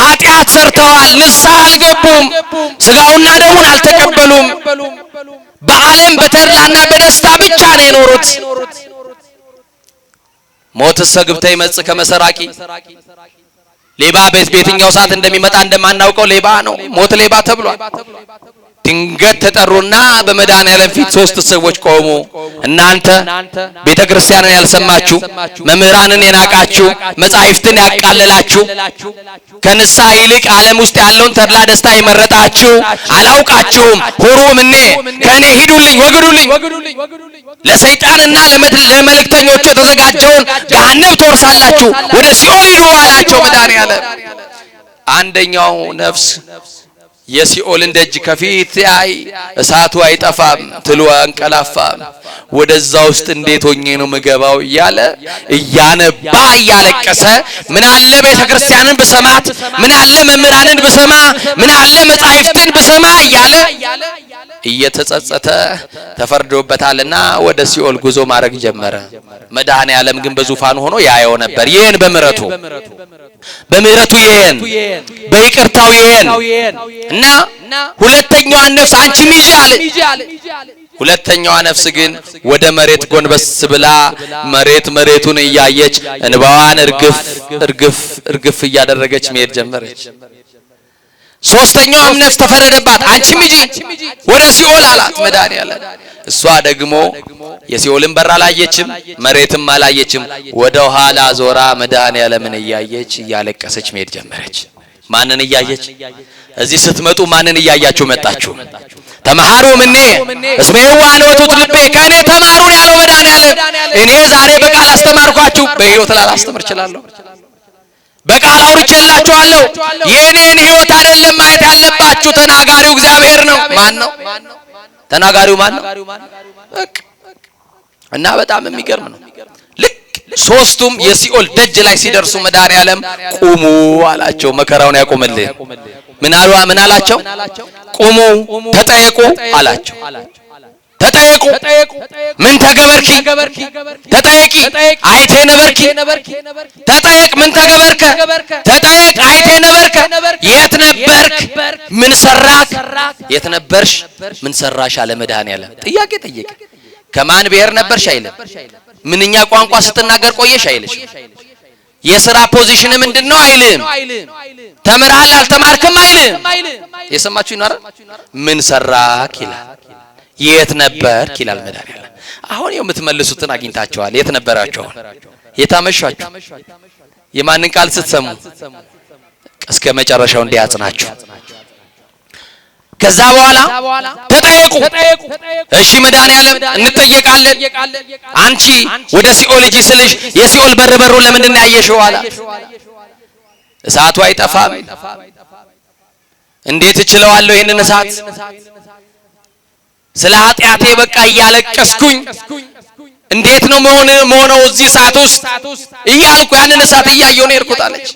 ኃጢአት ሰርተዋል፣ ንስሐ አልገቡም፣ ስጋውና ደሙን አልተቀበሉም። በዓለም በተድላና በደስታ ብቻ ነው የኖሩት። ሞትሰ ግብተ ይመጽእ ከመሰራቂ፣ ሌባ በየትኛው ሰዓት እንደሚመጣ እንደማናውቀው ሌባ ነው። ሞት ሌባ ተብሏል። ድንገት ተጠሩና በመድኃኔዓለም ፊት ሶስት ሰዎች ቆሙ። እናንተ ቤተ ክርስቲያንን ያልሰማችሁ፣ መምህራንን የናቃችሁ፣ መጻሕፍትን ያቃለላችሁ፣ ከንስሐ ይልቅ ዓለም ውስጥ ያለውን ተድላ ደስታ የመረጣችሁ አላውቃችሁም። ሁሩ እምኔ ከእኔ ሂዱልኝ፣ ወግዱልኝ፣ ለሰይጣንና ለመልእክተኞቹ የተዘጋጀውን ገሃነም ትወርሳላችሁ፣ ወደ ሲኦል ሂዱ አላቸው መድኃኔዓለም። አንደኛው ነፍስ የሲኦልን ደጅ ከፊት ያይ፣ እሳቱ አይጠፋም፣ ትሉ አንቀላፋም፣ ወደዛ ውስጥ እንዴት ሆኜ ነው ምገባው እያለ እያነባ እያለቀሰ ምን አለ ቤተ ክርስቲያንን ብሰማት፣ ምን አለ መምህራንን ብሰማ፣ ምን አለ መጻሕፍትን ብሰማ እያለ እየተጸጸተ ተፈርዶበታልና ወደ ሲኦል ጉዞ ማድረግ ጀመረ። መድኃኔዓለም ግን በዙፋኑ ሆኖ ያየው ነበር። ይሄን በምህረቱ ይሄን በይቅርታው ይሄን እና ሁለተኛዋን ነፍስ አንቺም ይዤ አለ። ሁለተኛዋ ነፍስ ግን ወደ መሬት ጎንበስ ብላ መሬቱን እያየች እንባዋን እርግፍ እያደረገች መሄድ ጀመረች። ሶስተኛዋም ነፍስ ተፈረደባት። አንቺም ሂጂ ወደ ሲኦል አላት መድኃኔዓለም። እሷ ደግሞ የሲኦልን በር አላየችም፣ መሬትም አላየችም። ወደ ኋላ ዞራ መድኃኔዓለምን እያየች እያለቀሰች መሄድ ጀመረች። ማንን እያየች? እዚህ ስትመጡ ማንን እያያችሁ መጣችሁ? ተማሩ ምኔ እስመ የዋህ ውእቱ ልቤ፣ ከኔ ተማሩ ያለው መድኃኔዓለም። እኔ ዛሬ በቃል አስተማርኳችሁ፣ በሕይወት ላላስተምር እችላለሁ። በቃል አውርቼላችኋለሁ። የኔን ሕይወት አይደለም ማየት ያለባችሁ፣ ተናጋሪው እግዚአብሔር ነው። ማን ነው ተናጋሪው? ማን ነው? እና በጣም የሚገርም ነው። ልክ ሶስቱም የሲኦል ደጅ ላይ ሲደርሱ መድኃኔዓለም ቁሙ አላቸው። መከራውን ያቆምልህ። ምን አላቸው? ቁሙ ተጠየቁ አላቸው። ተጠየቁ። ምን ተገበርኪ? ተጠየቂ። አይቴ ነበርኪ? ተጠየቅ። ምን ተገበርከ? ተጠየቅ። አይቴ ነበርከ? የት ነበርክ? ምን ሰራክ? የት ነበርሽ? ምን ሰራሽ? አለ መድኃኔዓለም። ጥያቄ ጠየቀ። ከማን ብሔር ነበርሽ አይልም። ምንኛ ቋንቋ ስትናገር ቆየሽ አይልሽ። የሥራ ፖዚሽን ምንድነው አይልም። ተምረሃል አልተማርክም አይልም። የሰማችሁ ይኖር። ምን ሰራክ ይላል። የት ነበርክ ይላል መድኃኔዓለም። አሁን የምትመልሱትን አግኝታችኋል። የት ነበራችሁ? የታመሻችሁ? የማንን ቃል ስትሰሙ? እስከ መጨረሻው እንዲያጽናችሁ። ከዛ በኋላ ተጠየቁ። እሺ መድኃኔዓለም እንጠየቃለን። አንቺ ወደ ሲኦል ሂጂ ስልሽ የሲኦል በሩ ለምንድን ነው ያየሽው አላት። እሳቱ አይጠፋም። እንዴት እችለዋለሁ ይሄንን እሳት? ስለ ኃጢአቴ በቃ እያለቀስኩኝ እንዴት ነው መሆነው እዚህ እሳት ውስጥ እያልኩ ያንን እሳት እያየሁ ነው የሄድኩት አለች።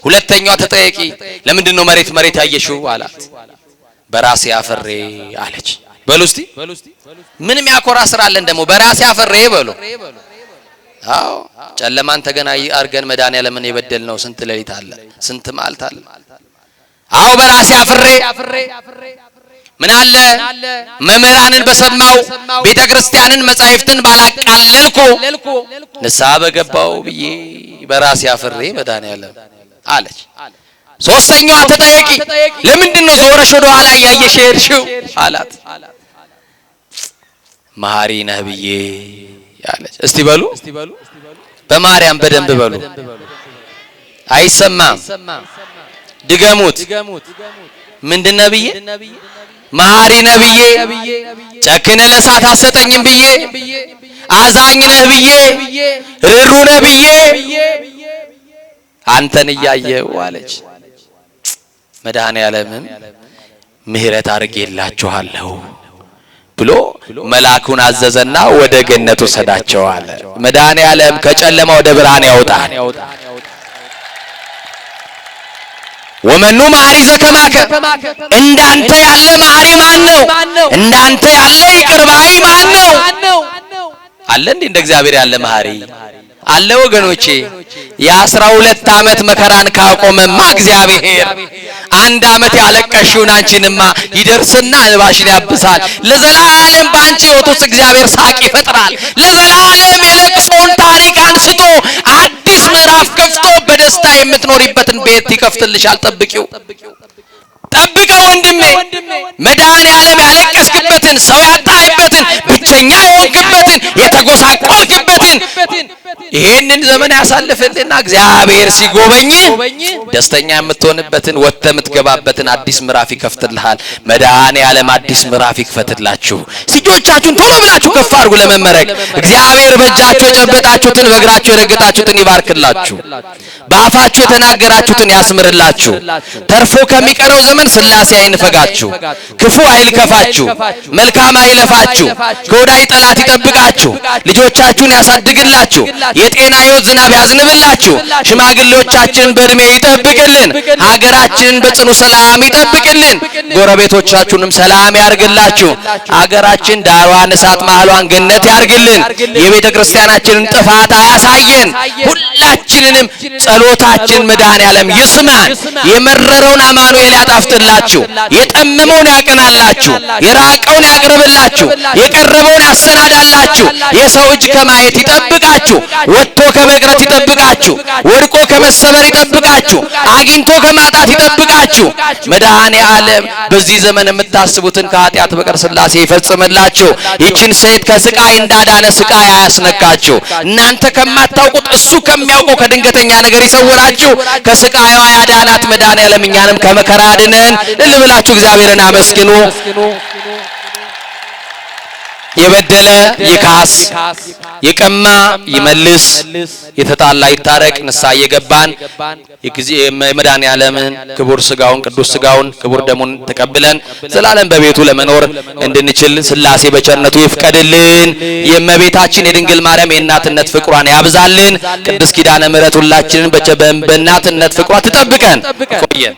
ሁለተኛዋ ተጠየቂ። ለምንድን ነው መሬት ያየሽው አላት። በራሴ አፈሬ አለች። በሉ እስቲ ምንም ያኮራ ስራ አለን ደግሞ በራሴ አፈሬ በሉ። አዎ ጨለማን ተገና አርገን መድኃኔዓለምን የበደልነው ስንት ሌሊት አለ፣ ስንት መዓልት አለ። አዎ በራሴ አፈሬ ምን አለ መምህራንን በሰማው ቤተክርስቲያንን መጻሕፍትን ባላቃለልኩ ንስሐ በገባው ብዬ በራሴ አፈሬ መድኃኔዓለም አለች። ሶስተኛዋ ተጠየቂ። ለምንድን ነው ዞረሽ ወደ ኋላ ያየሽ ሄድሽው አላት። መሐሪ ነህ ብዬ አለች። እስቲ በሉ በማርያም በደንብ በሉ። አይሰማም። ድገሙት። ምንድን ነው ብዬ? መሐሪ ነህ ብዬ፣ ጨክነ ለእሳት አሰጠኝም ብዬ፣ አዛኝ ነህ ብዬ፣ ርሩ ነህ ብዬ አንተን እያየው አለች። መድኃኔዓለምም ምህረት አድርጌላችኋለሁ ብሎ መልአኩን አዘዘና ወደ ገነት ወሰዳቸው አለ። መድኃኔዓለም ከጨለማ ወደ ብርሃን ያወጣል። ወመኑ መሐሪ ዘከማከ፣ እንዳንተ ያለ መሐሪ ማን ነው? እንዳንተ ያለ ይቅር ባይ ማን ነው? አለ እንዴ እንደ እግዚአብሔር ያለ መሐሪ አለ? ወገኖቼ የ12 ዓመት መከራን ካቆመማ እግዚአብሔር 1 ዓመት ያለቀሽውን አንቺንማ ይደርስና እንባሽን ያብሳል። ለዘላለም ባንቺ ሕይወት ውስጥ እግዚአብሔር ሳቅ ይፈጥራል። ለዘላለም የለቅሶን ታሪክ አንስቶ አዲስ ምዕራፍ ከፍቶ በደስታ የምትኖሪበትን ቤት ይከፍትልሻል። ጠብቂው፣ ጠብቀው ወንድሜ። መድኃኔዓለም ያለቀስክበትን፣ ሰው ያጣህበትን፣ ብቸኛ የሆንክበትን፣ የተጎሳቆልክበትን ይሄንን ዘመን ያሳልፍልና እግዚአብሔር ሲጎበኝ ደስተኛ የምትሆንበትን ወጥተህ የምትገባበትን አዲስ ምዕራፍ ይከፍትልሃል። መድኃኔዓለም አዲስ ምዕራፍ ይክፈትላችሁ። እጆቻችሁን ቶሎ ብላችሁ ከፍ አድርጉ ለመመረቅ። እግዚአብሔር በእጃችሁ የጨበጣችሁትን በእግራችሁ የረገጣችሁትን ይባርክላችሁ። በአፋችሁ የተናገራችሁትን ያስምርላችሁ። ተርፎ ከሚቀረው ዘመን ሥላሴ አይንፈጋችሁ፣ ክፉ አይልከፋችሁ፣ መልካም አይለፋችሁ፣ ከወዳጅ ጠላት ይጠብቃችሁ፣ ልጆቻችሁን ያሳድግላችሁ፣ የጤና ሕይወት ዝናብ ያዝንብላችሁ፣ ሽማግሌዎቻችንን በእድሜ ይጠብቅልን፣ ሀገራችንን በጽኑ ሰላም ይጠብቅልን፣ ጎረቤቶቻችሁንም ሰላም ያርግላችሁ። ሀገራችን ዳሯን እሳት ማህሏን ገነት ያርግልን። የቤተ ክርስቲያናችንን ጥፋት አያሳየን። ሁላችንንም ጸሎታችን መድኃኔዓለም ይስማን። የመረረውን አማኑኤል ያጣፍጥላችሁ፣ የጠመመውን ያቀናላችሁ፣ የራቀውን ያቅርብላችሁ፣ የቀረበውን ያሰናዳላችሁ፣ የሰው እጅ ከማየት ይጠብቃችሁ። ወጥቶ ከመቅረት ይጠብቃችሁ፣ ወድቆ ከመሰበር ይጠብቃችሁ፣ አግኝቶ ከማጣት ይጠብቃችሁ። መድኃኔ ዓለም በዚህ ዘመን የምታስቡትን ከኃጢአት በቀር ሥላሴ ይፈጽምላችሁ። ይችን ሴት ከስቃይ እንዳዳነ ስቃይ አያስነካችሁ። እናንተ ከማታውቁት እሱ ከሚያውቀው ከድንገተኛ ነገር ይሰውራችሁ። ከስቃይዋ ያዳናት መድኃኔ ዓለም እኛንም ከመከራ ያድነን። እልል ብላችሁ እግዚአብሔርን አመስግኑ። የበደለ ይካስ፣ የቀማ ይመልስ፣ የተጣላ ይታረቅ። ንስሐ እየገባን የመድኃኔ ዓለምን ክቡር ሥጋውን ቅዱስ ሥጋውን ክቡር ደሙን ተቀብለን ዘላለም በቤቱ ለመኖር እንድንችል ሥላሴ በቸርነቱ ይፍቀድልን። የእመቤታችን የድንግል ማርያም የእናትነት ፍቅሯን ያብዛልን። ቅድስት ኪዳነ ምሕረት ሁላችንን በእናትነት ፍቅሯ ትጠብቀን። ቆየን።